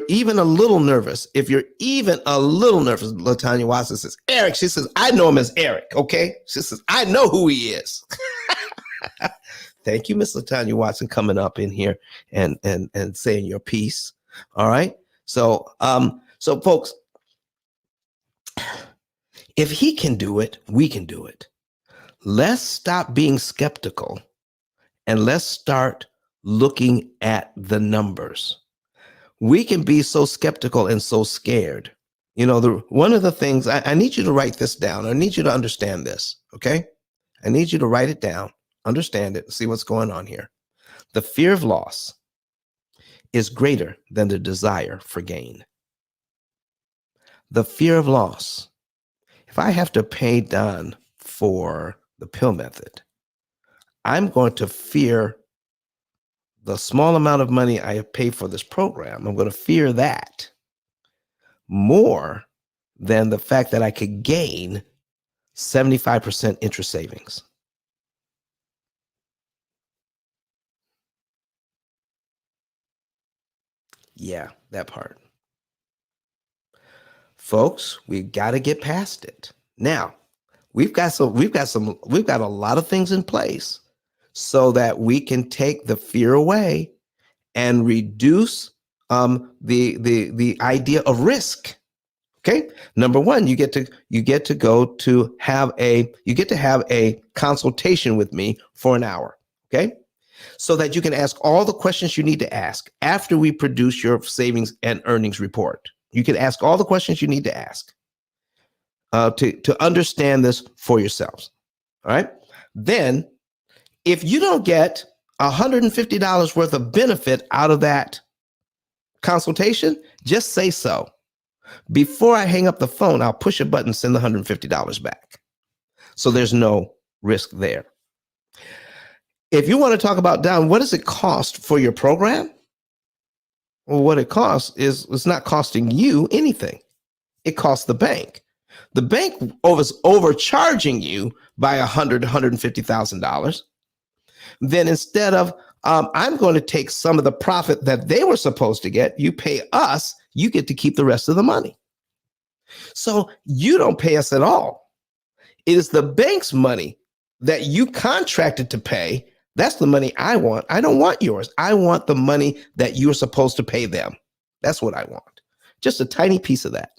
even a little nervous, LaTanya Watson says, Eric, she says, I know him as Eric. Okay. She says, I know who he is. Thank you, Miss LaTanya Watson, coming up in here and saying your piece. All right. So folks, if he can do it, we can do it. Let's stop being skeptical and let's start looking at the numbers. We can be so skeptical and so scared. You know, one of the things I need you to write this down. I need you to understand this. Okay. I need you to write it down, understand it, see what's going on here. The fear of loss is greater than the desire for gain. The fear of loss. If I have to pay down for the pill method, I'm going to fear the small amount of money I have paid for this program. I'm going to fear that more than the fact that I could gain 75% interest savings. Yeah, that part. Folks, we've got to get past it. Now, we've got a lot of things in place so that we can take the fear away and reduce the idea of risk. Okay. #1, you get to have a consultation with me for an hour. Okay. So that you can ask all the questions you need to ask after we produce your savings and earnings report. You can ask all the questions you need to ask to understand this for yourselves. All right. Then If you don't get $150 worth of benefit out of that consultation, just say so. Before I hang up the phone, I'll push a button, send the $150 back. So there's no risk there. If you want to talk about down, what does it cost for your program? Well, what it costs is it's not costing you anything. It costs the bank. The bank was overcharging you by $100,000 to $150,000. Then instead of I'm going to take some of the profit that they were supposed to get, you pay us, you get to keep the rest of the money. So you don't pay us at all. It is the bank's money that you contracted to pay. That's the money I want. I don't want yours. I want the money that you're supposed to pay them. That's what I want. Just a tiny piece of that.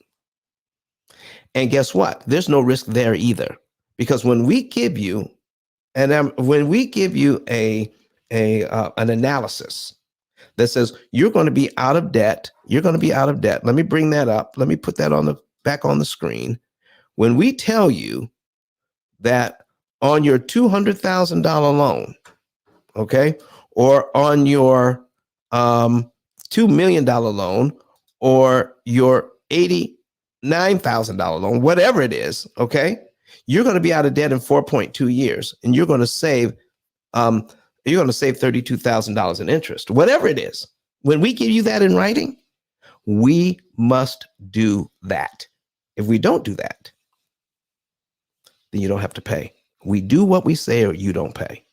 And guess what? There's no risk there either. Because when we give you, an analysis that says you're going to be out of debt, you're going to be out of debt. Let me bring that up. Let me put that back on the screen. When we tell you that on your $200,000 loan, okay, or on your $2 million loan, or your $89,000 loan, whatever it is, okay, you're going to be out of debt in 4.2 years, and you're going to save $32,000 in interest, whatever it is. When we give you that in writing, we must do that. If we don't do that, then you don't have to pay. We do what we say or you don't pay.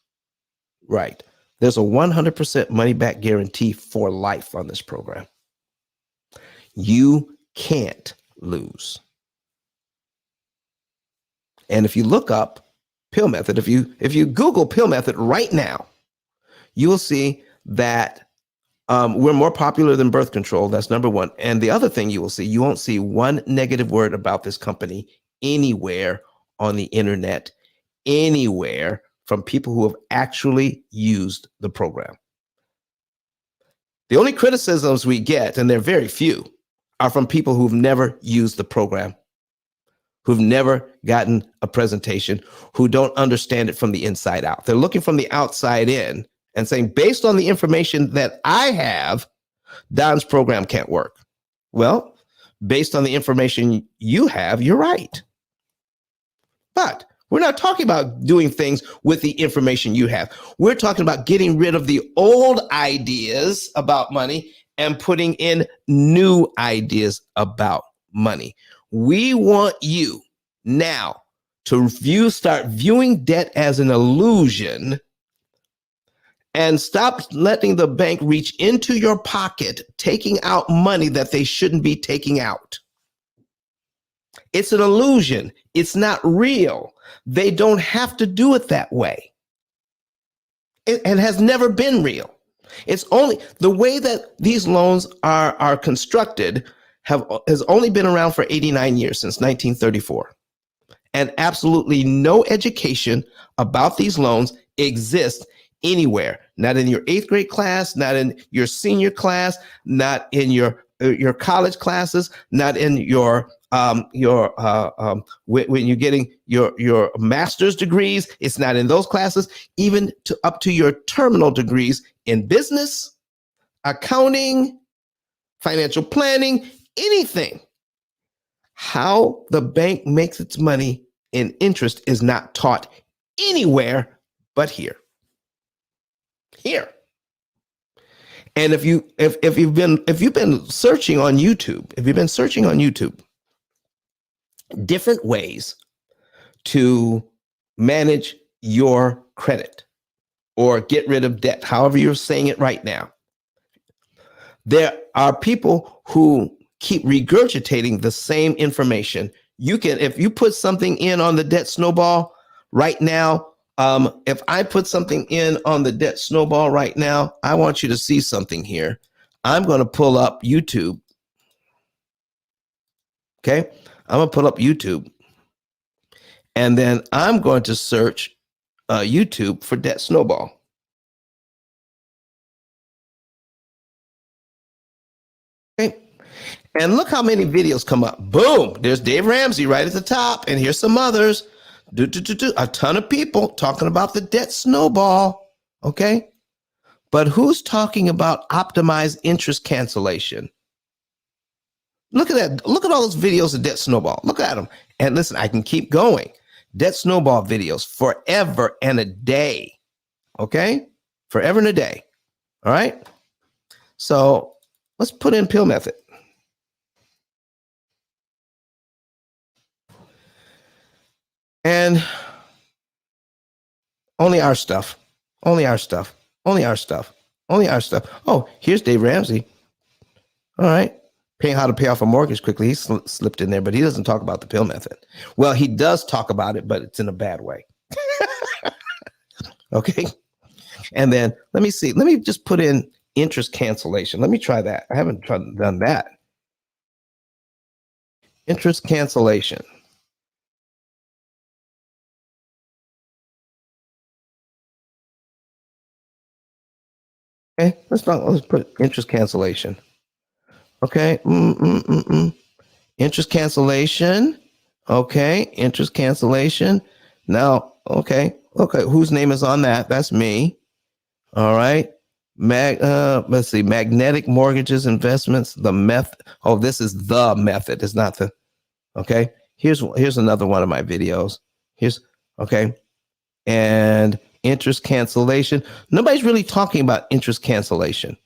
Right. There's a 100% money back guarantee for life on this program. You can't lose. And if you look up P.I.L.L method, if you Google P.I.L.L method right now, you will see that we're more popular than birth control. That's number one. And the other thing you will see, you won't see one negative word about this company anywhere on the internet, anywhere from people who have actually used the program. The only criticisms we get, and they're very few, are from people who've never used the program, who've never gotten a presentation, who don't understand it from the inside out. They're looking from the outside in and saying, based on the information that I have, Don's program can't work. Well, based on the information you have, you're right. But we're not talking about doing things with the information you have. We're talking about getting rid of the old ideas about money and putting in new ideas about money. We want you now to start viewing debt as an illusion and stop letting the bank reach into your pocket, taking out money that they shouldn't be taking out. It's an illusion. It's not real. They don't have to do it that way. It has never been real. It's only the way that these loans are constructed has only been around for 89 years, since 1934. And absolutely no education about these loans exists anywhere. Not in your 8th grade class, not in your senior class, not in your college classes, not in when you're getting your master's degrees. It's not in those classes, even up to your terminal degrees in business, accounting, financial planning, anything. How the bank makes its money in interest is not taught anywhere but here. Here. And if you've been searching on YouTube, different ways to manage your credit or get rid of debt, however you're saying it right now, there are people who keep regurgitating the same information. If you put something in on the debt snowball right now, if I put something in on the debt snowball right now, I want you to see something here. I'm going to pull up YouTube. Okay. I'm going to pull up YouTube. And then I'm going to search YouTube for debt snowball. Okay. And look how many videos come up. Boom. There's Dave Ramsey right at the top. And here's some others. A ton of people talking about the debt snowball. Okay. But who's talking about optimized interest cancellation? Look at that. Look at all those videos of debt snowball. Look at them. And listen, I can keep going. Debt snowball videos forever and a day. Okay. Forever and a day. All right. So let's put in P.I.L.L method. And only our stuff. Only our stuff. Only our stuff. Only our stuff. Oh, here's Dave Ramsey. All right. Paying how to pay off a mortgage quickly. He slipped in there, but he doesn't talk about the P.I.L.L method. Well, he does talk about it, but it's in a bad way. Okay. And then let me see. Let me just put in interest cancellation. Let me try that. I haven't done that. Interest cancellation. Okay, let's put interest cancellation. Okay, interest cancellation. Okay, interest cancellation. Now, okay, whose name is on that? That's me. All right. Let's see, magnetic mortgages, investments, the method. Oh, this is the method. It's not the, okay. Here's another one of my videos. Okay. And interest cancellation. Nobody's really talking about interest cancellation.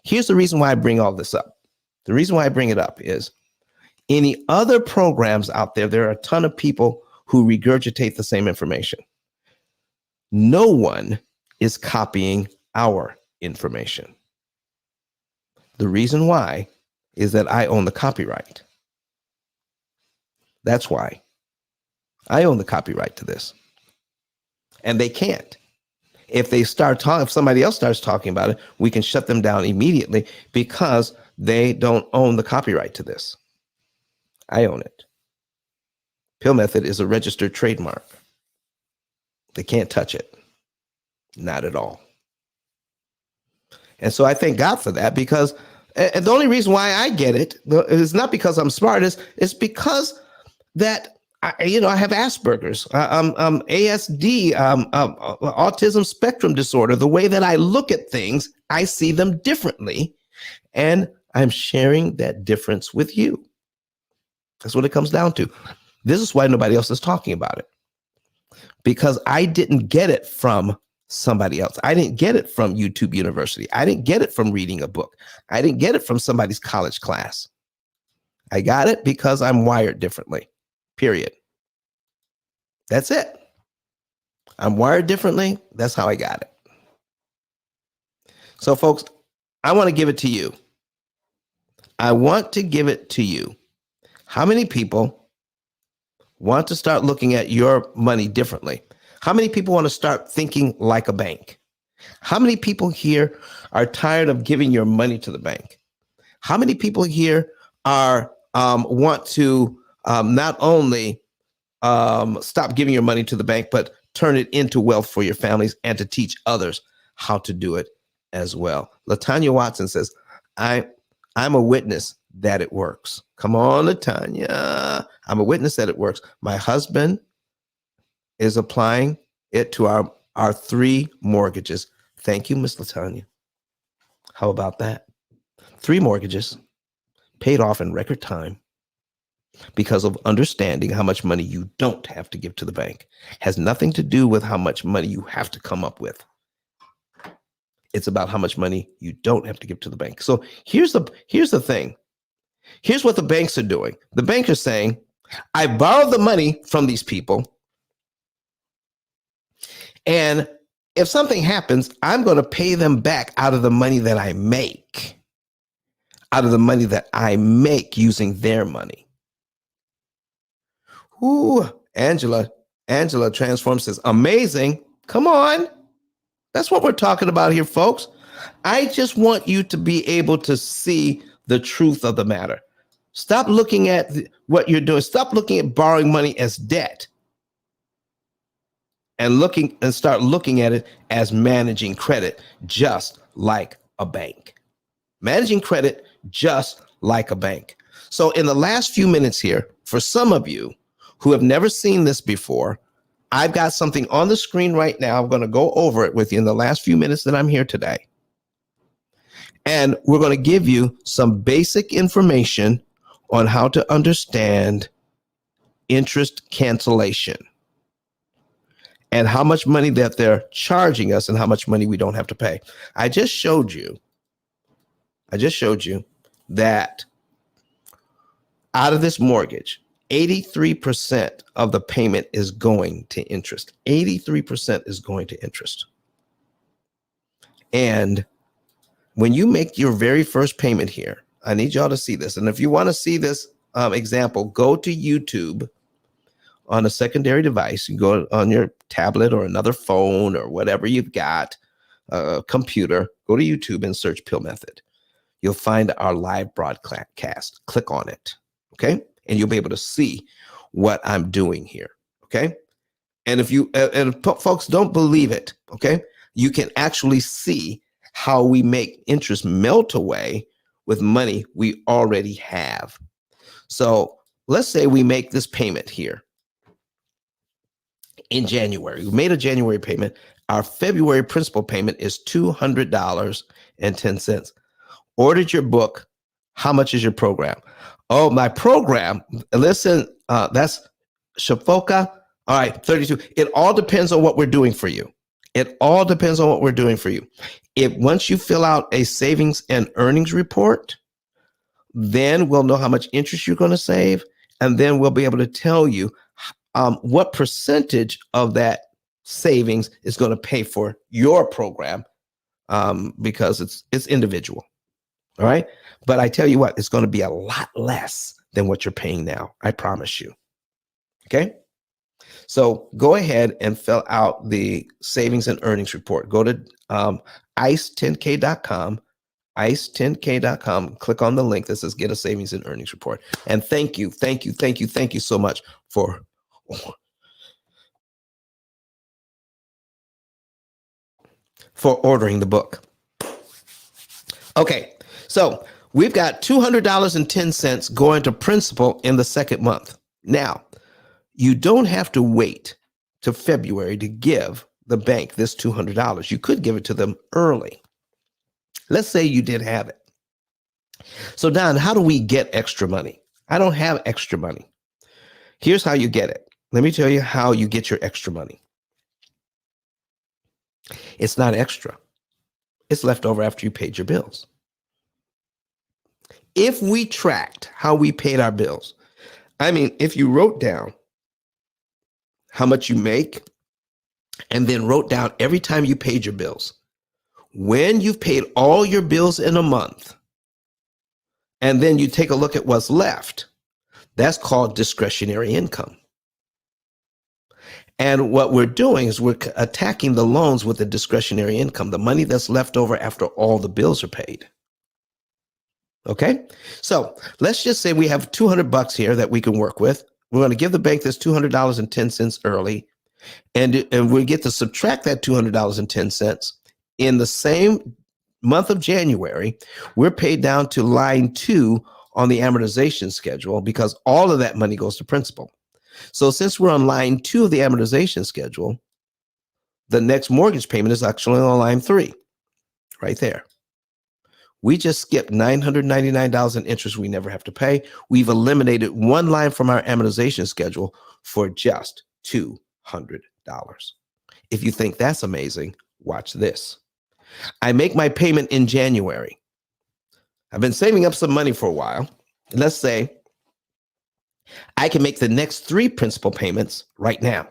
Here's the reason why I bring all this up. The reason why I bring it up is any other programs out there, there are a ton of people who regurgitate the same information. No one is copying our information. The reason why is that I own the copyright. That's why I own the copyright to this. And they can't. If somebody else starts talking about it, we can shut them down immediately because they don't own the copyright to this. I own it. P.I.L.L method is a registered trademark. They can't touch it. Not at all. And so I thank God for that, because and the only reason why I get it is not because I'm smart, it's because that I have Asperger's, ASD, autism spectrum disorder. The way that I look at things, I see them differently, and I'm sharing that difference with you. That's what it comes down to. This is why nobody else is talking about it, because I didn't get it from somebody else. I didn't get it from YouTube University. I didn't get it from reading a book. I didn't get it from somebody's college class. I got it because I'm wired differently, period. That's it. I'm wired differently. That's how I got it. So folks, I want to give it to you. I want to give it to you. How many people want to start looking at your money differently? How many people want to start thinking like a bank? How many people here are tired of giving your money to the bank? How many people here are want to not only stop giving your money to the bank, but turn it into wealth for your families and to teach others how to do it as well? Latanya Watson says, I'm a witness that it works. Come on, Latanya. I'm a witness that it works. My husband is applying it to our 3 mortgages. Thank you, Miss Latanya. How about that? 3 mortgages paid off in record time because of understanding how much money you don't have to give to the bank. Has nothing to do with how much money you have to come up with. It's about how much money you don't have to give to the bank. So here's the thing. Here's what the banks are doing. The banks are saying, I borrowed the money from these people, and if something happens, I'm going to pay them back out of the money that I make. Out of the money that I make using their money. Ooh, Angela Transform says, amazing. Come on. That's what we're talking about here, folks. I just want you to be able to see the truth of the matter. Stop looking at what you're doing. Stop looking at borrowing money as debt. And start looking at it as managing credit, just like a bank. Managing credit just like a bank. So in the last few minutes here, for some of you who have never seen this before, I've got something on the screen right now. I'm going to go over it with you in the last few minutes that I'm here today. And we're going to give you some basic information on how to understand interest cancellation and how much money that they're charging us and how much money we don't have to pay. I just showed you that out of this mortgage, 83% of the payment is going to interest. 83% is going to interest. And when you make your very first payment here, I need y'all to see this. And if you want to see this example, go to YouTube on a secondary device. You go on your tablet or another phone or whatever you've got, a computer, go to YouTube and search P.I.L.L method. You'll find our live broadcast. Click on it, okay? And you'll be able to see what I'm doing here, okay? And if you, and folks don't believe it, okay? You can actually see how we make interest melt away with money we already have. So let's say we make this payment here in January. We made a January payment. Our February principal payment is $200.10. Ordered your book. How much is your program? Oh, my program, listen, that's Shafoka. All right, 32. It all depends on what we're doing for you. It all depends on what we're doing for you. If once you fill out a savings and earnings report, then we'll know how much interest you're going to save. And then we'll be able to tell you what percentage of that savings is going to pay for your program, because it's individual. All right. But I tell you what, it's going to be a lot less than what you're paying now. I promise you. Okay. So go ahead and fill out the savings and earnings report. Go to ice10k.com, ice10k.com, click on the link that says get a savings and earnings report. And thank you so much for ordering the book. Okay. So we've got $200.10 going to principal in the second month. Now, you don't have to wait to February to give the bank this $200. You could give it to them early. Let's say you did have it. So Don, how do we get extra money? I don't have extra money. Here's how you get it. Let me tell you how you get your extra money. It's not extra. It's left over after you paid your bills. If we tracked how we paid our bills, I mean, if you wrote down how much you make and then wrote down every time you paid your bills, when you've paid all your bills in a month, and then you take a look at what's left, that's called discretionary income. And what we're doing is we're attacking the loans with the discretionary income, the money that's left over after all the bills are paid. Okay, so let's just say we have $200 here that we can work with. We're going to give the bank this $200.10 early, and we get to subtract that $200.10 in the same month of January. We're paid down to line 2 on the amortization schedule because all of that money goes to principal. So since we're on line 2 of the amortization schedule, the next mortgage payment is actually on line 3, right there. We just skipped $999 in interest we never have to pay. We've eliminated one line from our amortization schedule for just $200. If you think that's amazing, watch this. I make my payment in January. I've been saving up some money for a while. Let's say I can make the next 3 principal payments right now.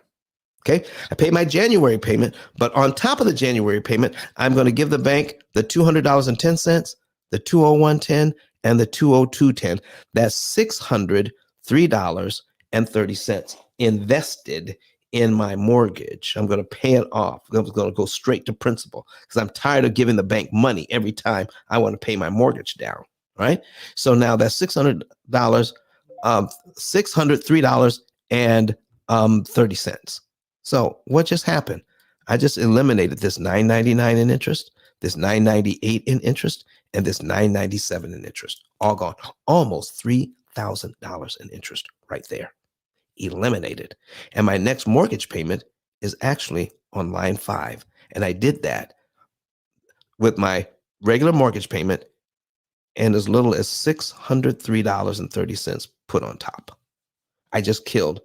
Okay, I pay my January payment, but on top of the January payment, I'm going to give the bank the $200.10, the $201.10, and the $202.10. That's $603.30 invested in my mortgage. I'm going to pay it off. I'm going to go straight to principal because I'm tired of giving the bank money every time I want to pay my mortgage down. Right? So now that's $600, $603.30. So what just happened? I just eliminated this $9.99 in interest, this $9.98 in interest, and this $9.97 in interest. All gone. Almost $3,000 in interest right there. Eliminated. And my next mortgage payment is actually on line 5. And I did that with my regular mortgage payment and as little as $603.30 put on top. I just killed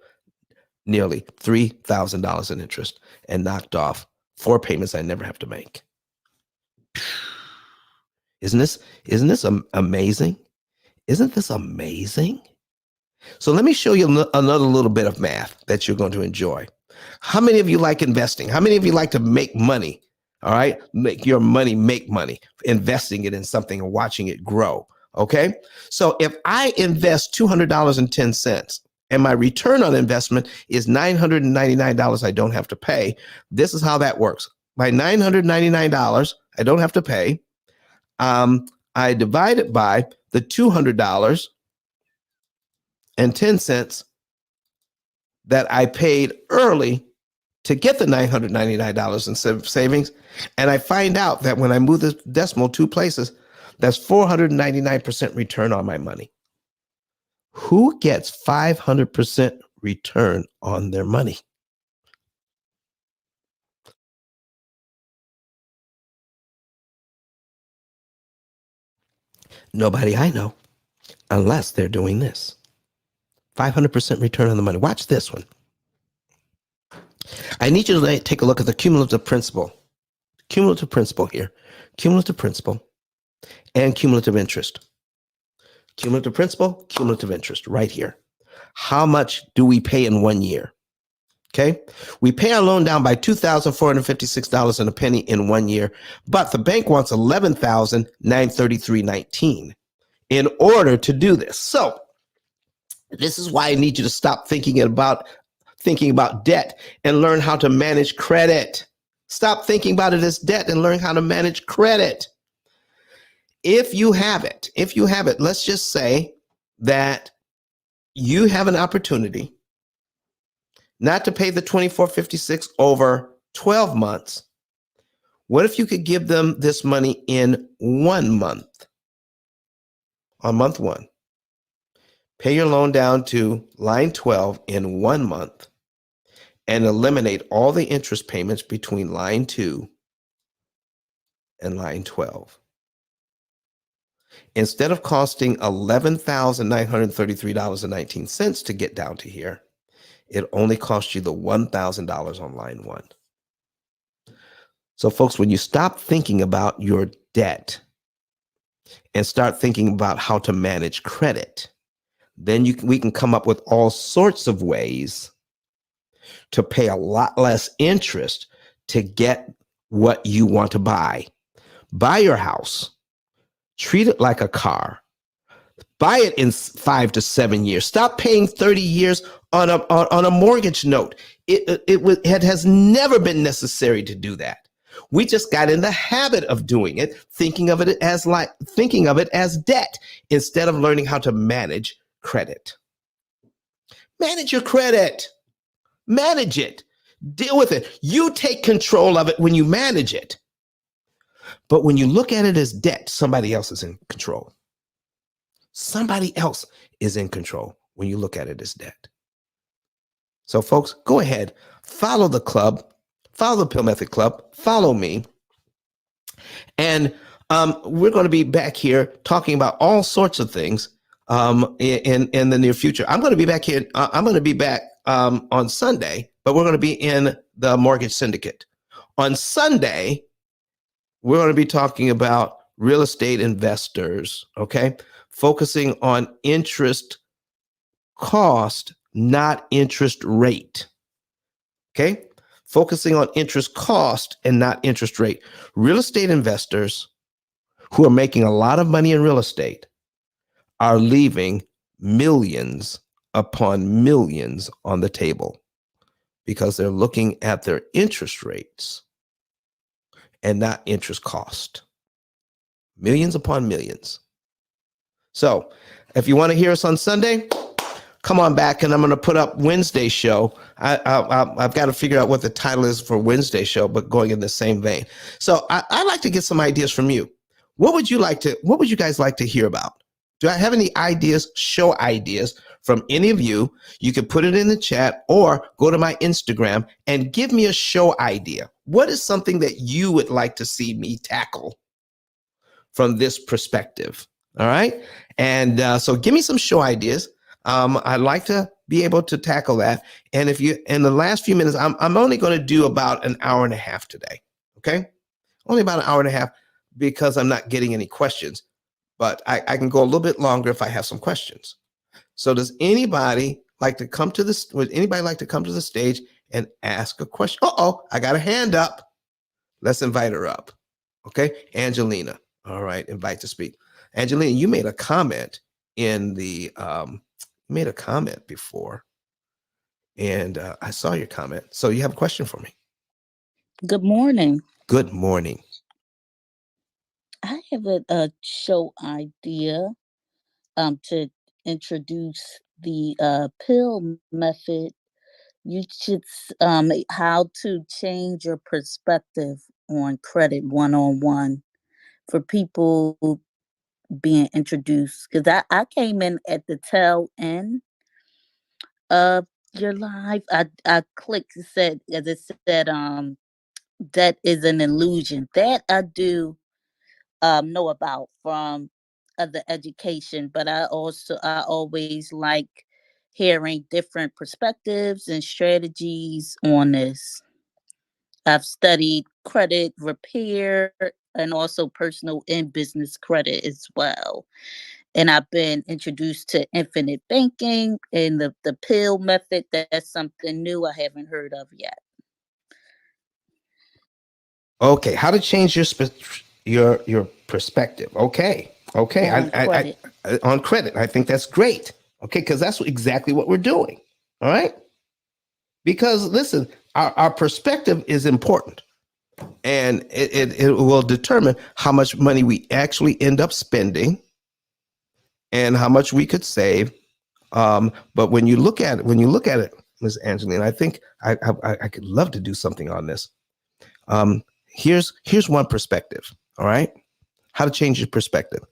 nearly $3,000 in interest and knocked off 4 payments I never have to make. Isn't this amazing? Isn't this amazing? So let me show you another little bit of math that you're going to enjoy. How many of you like investing? How many of you like to make money? All right, make your money make money, investing it in something and watching it grow. Okay, so if I invest $200.10 and my return on investment is $999 I don't have to pay, this is how that works. My $999 I don't have to pay, I divide it by the $200.10 that I paid early to get the $999 in savings. And I find out that when I move the decimal 2 places, that's 499% return on my money. Who gets 500% return on their money? Nobody I know, unless they're doing this. 500% return on the money. Watch this one. I need you to take a look at the cumulative principal. Cumulative principal here. Cumulative principal and cumulative interest. Cumulative principal, cumulative interest right here. How much do we pay in 1 year? Okay. We pay our loan down by $2,456 and a penny in 1 year, but the bank wants $11,933.19 in order to do this. So this is why I need you to stop thinking about debt and learn how to manage credit. Stop thinking about it as debt and learn how to manage credit. If you have it, let's just say that you have an opportunity not to pay the $2,456 over 12 months. What if you could give them this money in 1 month? On month 1, pay your loan down to line 12 in 1 month and eliminate all the interest payments between line 2 and line 12. Instead of costing $11,933.19 to get down to here, it only costs you the $1,000 on line 1. So folks, when you stop thinking about your debt and start thinking about how to manage credit, then we can come up with all sorts of ways to pay a lot less interest to get what you want to buy. Buy your house. Treat it like a car. Buy it in 5 to 7 years. Stop paying 30 years on a mortgage note. It has never been necessary to do that. We just got in the habit of doing it, thinking of it as debt instead of learning how to manage credit. Manage your credit. Manage it. Deal with it. You take control of it when you manage it. But when you look at it as debt, somebody else is in control. Somebody else is in control when you look at it as debt. So folks, go ahead, follow the club, follow the P.I.L.L Method Club, follow me. And we're going to be back here talking about all sorts of things in the near future. I'm going to be back here. I'm going to be back on Sunday, but we're going to be in the mortgage syndicate. On Sunday, we're going to be talking about real estate investors, okay? Focusing on interest cost, not interest rate, okay? Focusing on interest cost and not interest rate. Real estate investors who are making a lot of money in real estate are leaving millions upon millions on the table because they're looking at their interest rates and not interest cost. Millions upon millions. So if you want to hear us on Sunday, come on back, and I'm going to put up Wednesday's show. I've got to figure out what the title is for Wednesday's show, but going in the same vein. So I'd like to get some ideas from you. What would you guys like to hear about? Do I have any ideas, show ideas from any of you. You can put it in the chat or go to my Instagram and give me a show idea. What is something that you would like to see me tackle from this perspective? All right. And so give me some show ideas. I'd like to be able to tackle that. And if you, in the last few minutes, I'm only going to do about an hour and a half today. Okay. Only about an hour and a half because I'm not getting any questions, but I can go a little bit longer if I have some questions. So does anybody like to come to this? Would anybody like to come to the stage and ask a question? Uh-oh, I got a hand up. Let's invite her up. Okay. Angelina. All right. Invite to speak. Angelina, you made a comment in the, made a comment before, and I saw your comment. So you have a question for me. Good morning. Good morning. I have a show idea to introduce the P.I.L.L method. You should how to change your perspective on credit one-on-one for people being introduced. Because I came in at the tail end of your live. I clicked, it said, as it said, that is an illusion. That I do know about from other education, but I always like hearing different perspectives and strategies on this. I've studied credit repair and also personal and business credit as well. And I've been introduced to infinite banking and the P.I.L.L method. That's something new I haven't heard of yet. Okay, how to change your perspective? Okay, On credit. On credit. I think that's great. Okay, because that's exactly what we're doing. All right. Because listen, our perspective is important, and it will determine how much money we actually end up spending, and how much we could save. But when you look at it, Ms. Angeline, I think I could love to do something on this. Here's one perspective. All right. How to change your perspective.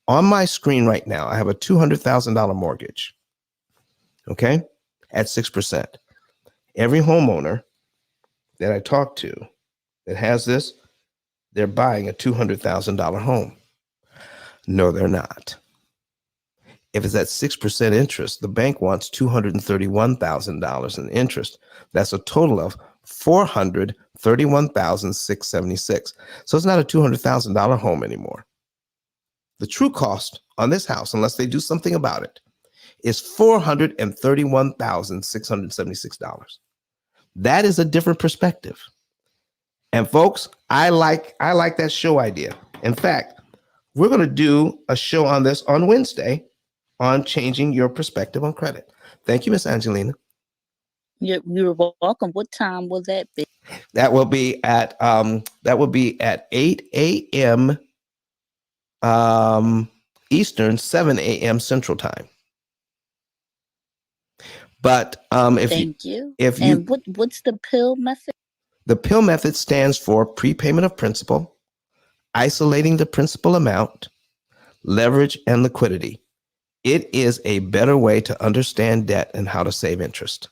On my screen right now, I have a $200,000 mortgage. Okay. At 6%. Every homeowner that I talk to that has this, they're buying a $200,000 home. No, they're not. If it's at 6% interest, the bank wants $231,000 in interest. That's a total of $431,676. So it's not a $200,000 home anymore. The true cost on this house, unless they do something about it, is $431,676. That is a different perspective. And folks, I like that show idea. In fact, we're going to do a show on this on Wednesday on changing your perspective on credit. Thank you, Miss Angelina. You're welcome. What time will that be? That will be at 8 a.m. Eastern, 7 a.m. Central Time. But Thank you. And what's the P.I.L.L method? The P.I.L.L method stands for prepayment of principal, isolating the principal amount, leverage, and liquidity. It is a better way to understand debt and how to save interest.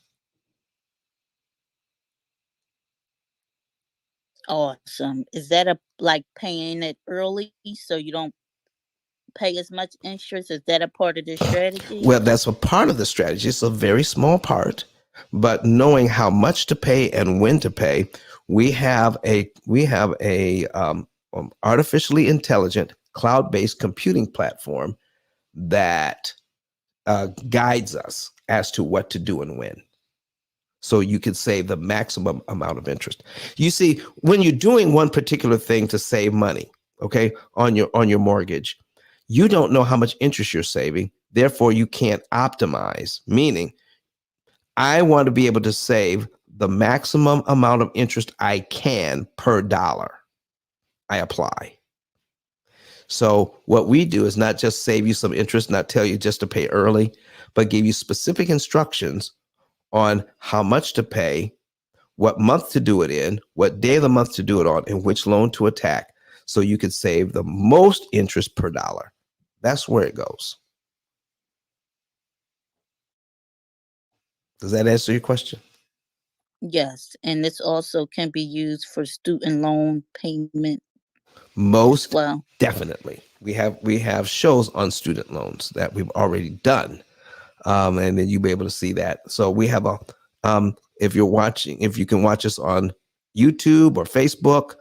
Awesome. Is that like paying it early so you don't pay as much interest? Is that a part of the strategy? Well, that's a part of the strategy. It's a very small part, but knowing how much to pay and when to pay, we have a artificially intelligent cloud-based computing platform that guides us as to what to do and when. So you could save the maximum amount of interest. You see, when you're doing one particular thing to save money, okay, on your mortgage, you don't know how much interest you're saving. Therefore, you can't optimize, meaning I want to be able to save the maximum amount of interest I can per dollar I apply. So what we do is not just save you some interest, not tell you just to pay early, but give you specific instructions on how much to pay, what month to do it in, what day of the month to do it on, and which loan to attack, so you could save the most interest per dollar. That's where it goes. Does that answer your question? Yes, and this also can be used for student loan payment as Most well. definitely. We have shows on student loans that we've already done. And then you'll be able to see that. So we have a if you can watch us on YouTube or Facebook,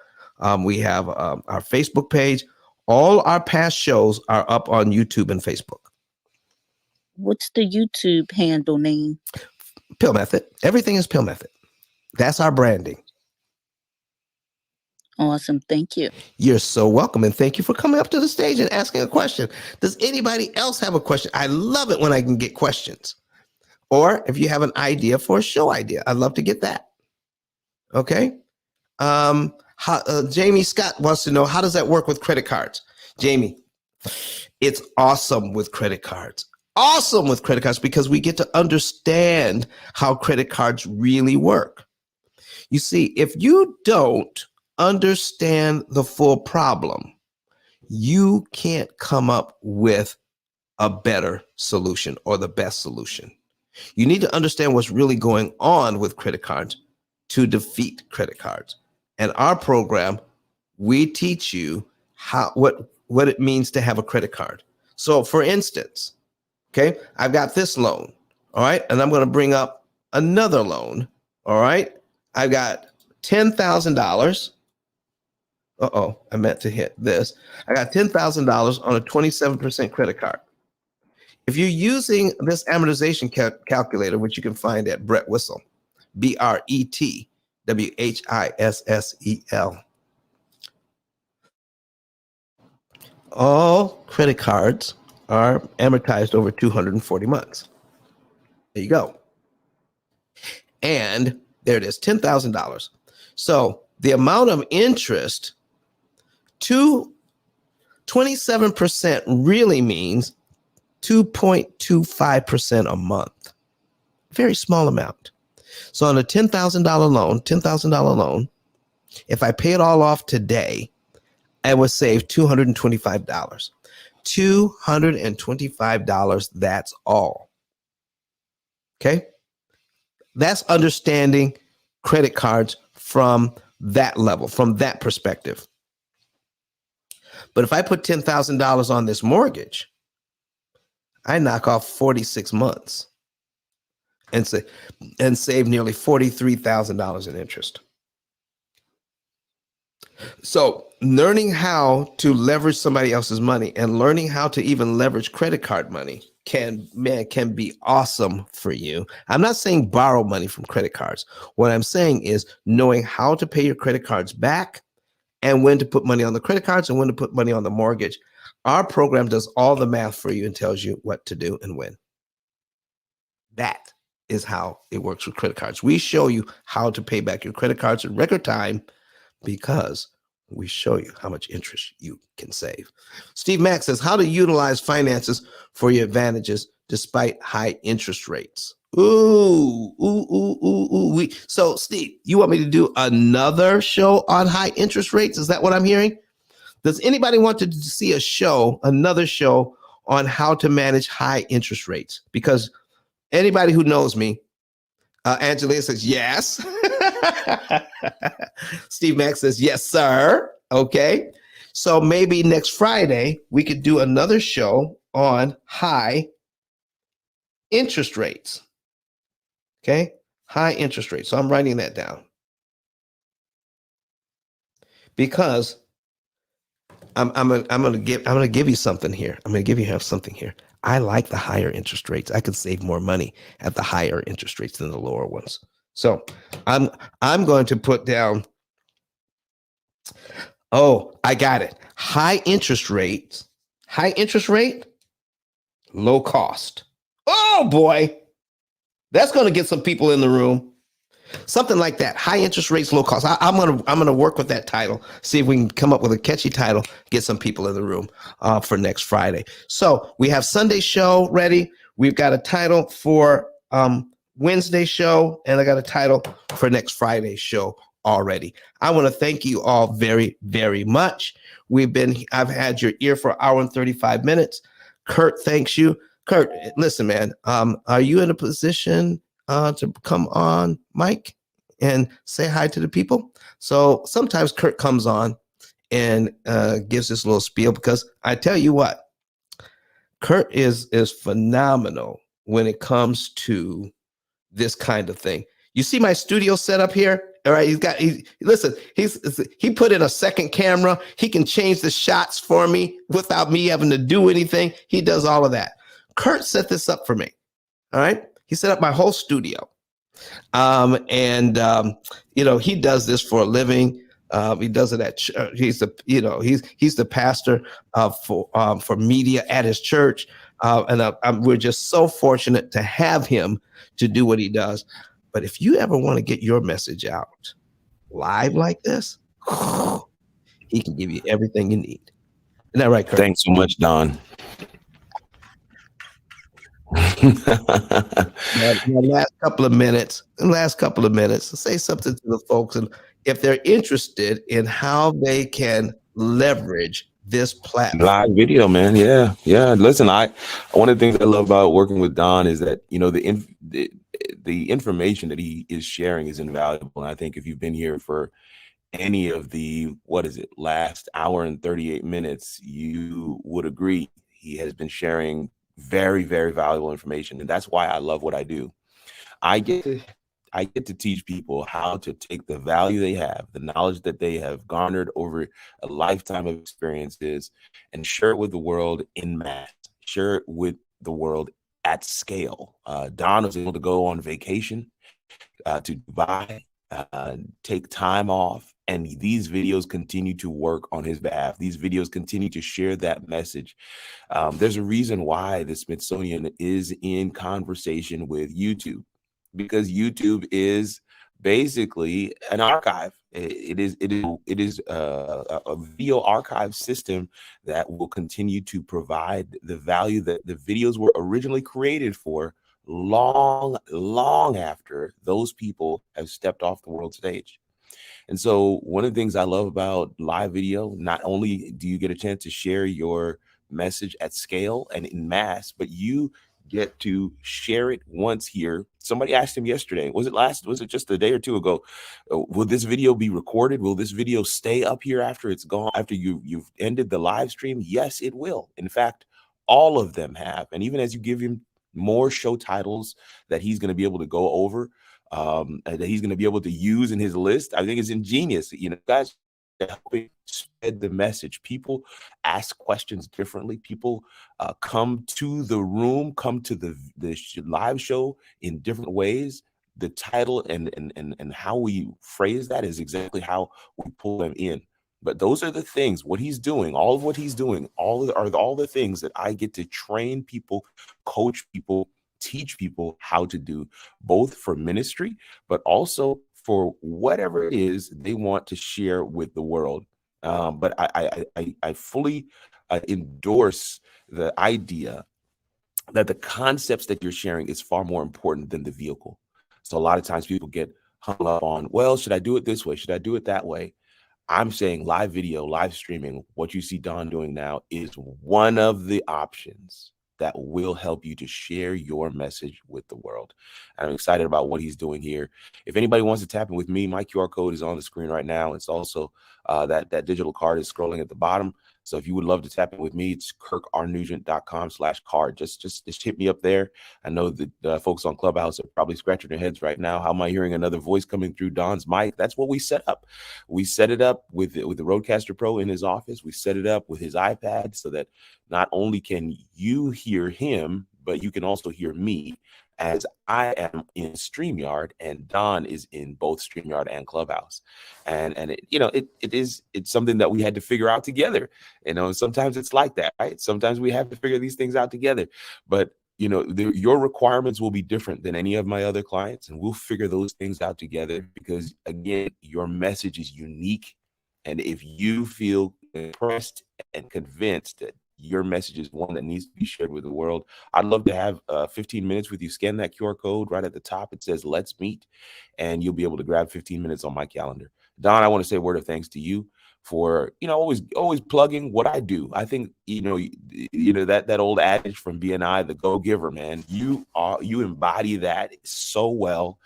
we have our Facebook page. All our past shows are up on YouTube and Facebook. What's the YouTube handle name? Pill Method. Everything is Pill Method. That's our branding. Awesome. Thank you. You're so welcome. And thank you for coming up to the stage and asking a question. Does anybody else have a question? I love it when I can get questions. Or if you have an idea for a show idea, I'd love to get that. Okay. Jamie Scott wants to know, how does that work with credit cards? Jamie, it's awesome with credit cards. Awesome with credit cards because we get to understand how credit cards really work. You see, if you don't understand the full problem, you can't come up with a better solution or the best solution. You need to understand what's really going on with credit cards to defeat credit cards. And our program, we teach you what it means to have a credit card. So for instance, okay, I've got this loan, all right, and I'm going to bring up another loan, all right. I've got $10,000. I meant to hit this. I got $10,000 on a 27% credit card. If you're using this amortization calculator, which you can find at Brett Whistle, BRETWHISSEL, all credit cards are amortized over 240 months. There you go. And there it is, $10,000. So the amount of interest to 27% really means 2.25% a month. Very small amount. So on a $10,000 loan, if I pay it all off today, I would save $225. $225, that's all. Okay? That's understanding credit cards from that level, from that perspective. But if I put $10,000 on this mortgage, I knock off 46 months and save nearly $43,000 in interest. So learning how to leverage somebody else's money and learning how to even leverage credit card money can be awesome for you. I'm not saying borrow money from credit cards. What I'm saying is knowing how to pay your credit cards back and when to put money on the credit cards and when to put money on the mortgage. Our program does all the math for you and tells you what to do and when. That is how it works with credit cards. We show you how to pay back your credit cards in record time because we show you how much interest you can save. Steve Mack says, how to utilize finances for your advantages despite high interest rates. Ooh. So Steve, you want me to do another show on high interest rates? Is that what I'm hearing? Does anybody want to see another show on how to manage high interest rates? Because anybody who knows me, Angelia says, yes. Steve Mack says, yes, sir. Okay. So maybe next Friday, we could do another show on high interest rates. Okay. High interest rates. So I'm writing that down because I'm gonna give you something here. I'm gonna give you something here. I like the higher interest rates. I can save more money at the higher interest rates than the lower ones. So I'm going to put down. Oh, I got it. High interest rate, low cost. Oh boy, that's going to get some people in the room. Something like that. High interest rates, low cost. I'm gonna work with that title. See if we can come up with a catchy title. Get some people in the room for next Friday. So we have Sunday show ready. We've got a title for Wednesday show, and I got a title for next Friday show already. I want to thank you all very, very much. I've had your ear for an hour and 35 minutes. Kurt thanks you. Kurt, listen, man. Are you in a position to come on, Mike, and say hi to the people? So sometimes Kurt comes on and gives this little spiel, because I tell you what, Kurt is phenomenal when it comes to this kind of thing. You see my studio set up here? All right, listen, he put in a second camera. He can change the shots for me without me having to do anything. He does all of that. Kurt set this up for me. All right. He set up my whole studio. He does this for a living. He does it at church. He's the pastor for media at his church. We're just so fortunate to have him to do what he does. But if you ever want to get your message out live like this, he can give you everything you need. Isn't that right, Kurt? Thanks so much, Don. Last couple of minutes, say something to the folks, and if they're interested in how they can leverage this platform. Live video, man. Yeah. Listen, one of the things I love about working with Don is that, the information that he is sharing is invaluable. And I think if you've been here for any of the, last hour and 38 minutes, you would agree he has been sharing very, very valuable information. And that's why I love what I do. I get to teach people how to take the value they have, the knowledge that they have garnered over a lifetime of experiences, and share it with the world in mass, share it with the world at scale. Don was able to go on vacation to Dubai, take time off, and these videos continue to work on his behalf. These videos continue to share that message. There's a reason why the Smithsonian is in conversation with YouTube, because YouTube is basically an archive. It is a video archive system that will continue to provide the value that the videos were originally created for, long after those people have stepped off the world stage. And so one of the things I love about live video, not only do you get a chance to share your message at scale and in mass, but you get to share it once here. Somebody asked him yesterday, was it just a day or two ago, will this video be recorded? Will this video stay up here after it's gone, after you've ended the live stream? Yes, it will. In fact, all of them have. And even as you give him more show titles that he's going to be able to go over, that he's going to be able to use in his list, I think it's ingenious. Guys, helping spread the message. People ask questions differently. People come to the room, come to the live show in different ways. The title and how we phrase that is exactly how we pull them in. But those are the things, what he's doing, all of what he's doing, all the things that I get to train people, coach people, teach people how to do, both for ministry, but also for whatever it is they want to share with the world. But I fully endorse the idea that the concepts that you're sharing is far more important than the vehicle. So a lot of times people get hung up on, well, should I do it this way? Should I do it that way? I'm saying live video, live streaming, what you see Don doing now is one of the options that will help you to share your message with the world. I'm excited about what he's doing here. If anybody wants to tap in with me, my QR code is on the screen right now. It's also that digital card is scrolling at the bottom. So if you would love to tap in with me, it's kirkrnugent.com/card. Just hit me up there. I know that folks on Clubhouse are probably scratching their heads right now. How am I hearing another voice coming through Don's mic? That's what we set up. We set it up with the Rodecaster Pro in his office. We set it up with his iPad so that not only can you hear him, but you can also hear me, as I am in StreamYard and Don is in both StreamYard and Clubhouse. And it's something that we had to figure out together. Sometimes it's like that, right? Sometimes we have to figure these things out together. But your requirements will be different than any of my other clients, and we'll figure those things out together, because again, your message is unique. And if you feel impressed and convinced that your message is one that needs to be shared with the world, I'd love to have 15 minutes with you. Scan that QR code right at the top. It says let's meet, and you'll be able to grab 15 minutes on my calendar. Don, I want to say a word of thanks to you for, always plugging what I do. I think, that old adage from BNI, the go-giver, man, you embody that so well.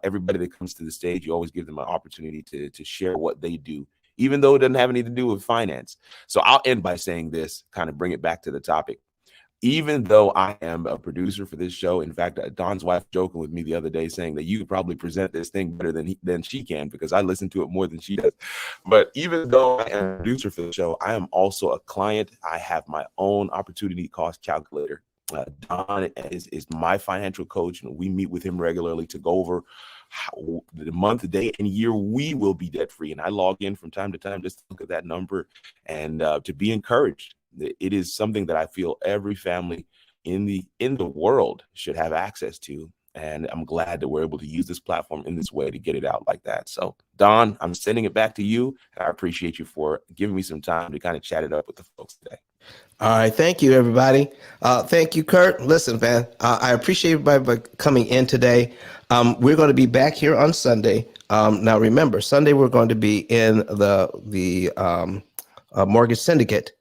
Everybody that comes to the stage, you always give them an opportunity to share what they do, even though it doesn't have anything to do with finance. So I'll end by saying this, kind of bring it back to the topic. Even though I am a producer for this show, in fact, Don's wife joking with me the other day saying that you could probably present this thing better than she can, because I listen to it more than she does. But even though I am a producer for the show, I am also a client. I have my own opportunity cost calculator. Don is my financial coach, and we meet with him regularly to go over how the month, day, and year we will be debt free. And I log in from time to time just to look at that number and to be encouraged. It is something that I feel every family in the world should have access to. And I'm glad that we're able to use this platform in this way to get it out like that. So, Don, I'm sending it back to you. And I appreciate you for giving me some time to kind of chat it up with the folks today. All right. Thank you, everybody. Thank you, Kurt. Listen, man, I appreciate everybody coming in today. We're going to be back here on Sunday. Now, remember, Sunday we're going to be in the mortgage syndicate.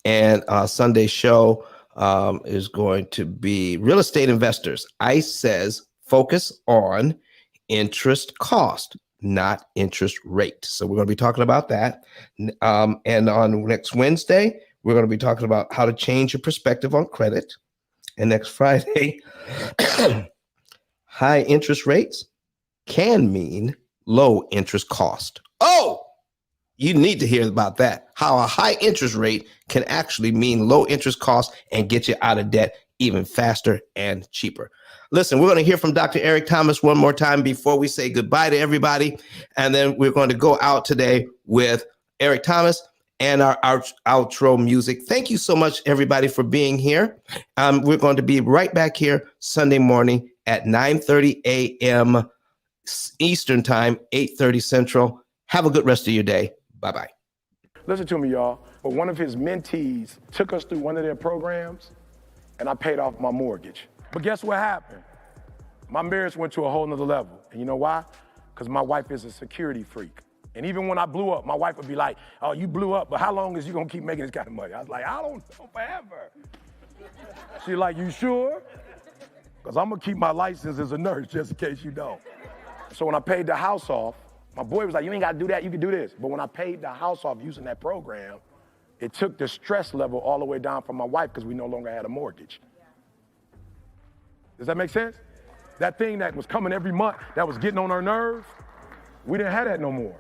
And Sunday's show is going to be real estate investors. ICE says focus on interest cost, not interest rate. So we're going to be talking about that. And on next Wednesday, we're going to be talking about how to change your perspective on credit. And next Friday, high interest rates can mean low interest cost. Oh, you need to hear about that. How a high interest rate can actually mean low interest costs and get you out of debt even faster and cheaper. Listen, we're going to hear from Dr. Eric Thomas one more time before we say goodbye to everybody. And then we're going to go out today with Eric Thomas and our outro music. Thank you so much, everybody, for being here. We're going to be right back here Sunday morning at 9:30 a.m. Eastern Time, 8:30 Central. Have a good rest of your day. Bye-bye. Listen to me, y'all. But one of his mentees took us through one of their programs, and I paid off my mortgage. But guess what happened? My marriage went to a whole nother level. And you know why? Because my wife is a security freak. And even when I blew up, my wife would be like, oh, you blew up, but how long is you gonna keep making this kind of money? I was like, I don't know, forever. She's like, you sure? Because I'm gonna keep my license as a nurse just in case you don't. So when I paid the house off, my boy was like, you ain't gotta do that, you can do this. But when I paid the house off using that program, it took the stress level all the way down from my wife because we no longer had a mortgage. Does that make sense? That thing that was coming every month, that was getting on her nerves, we didn't have that no more.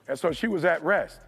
And so she was at rest.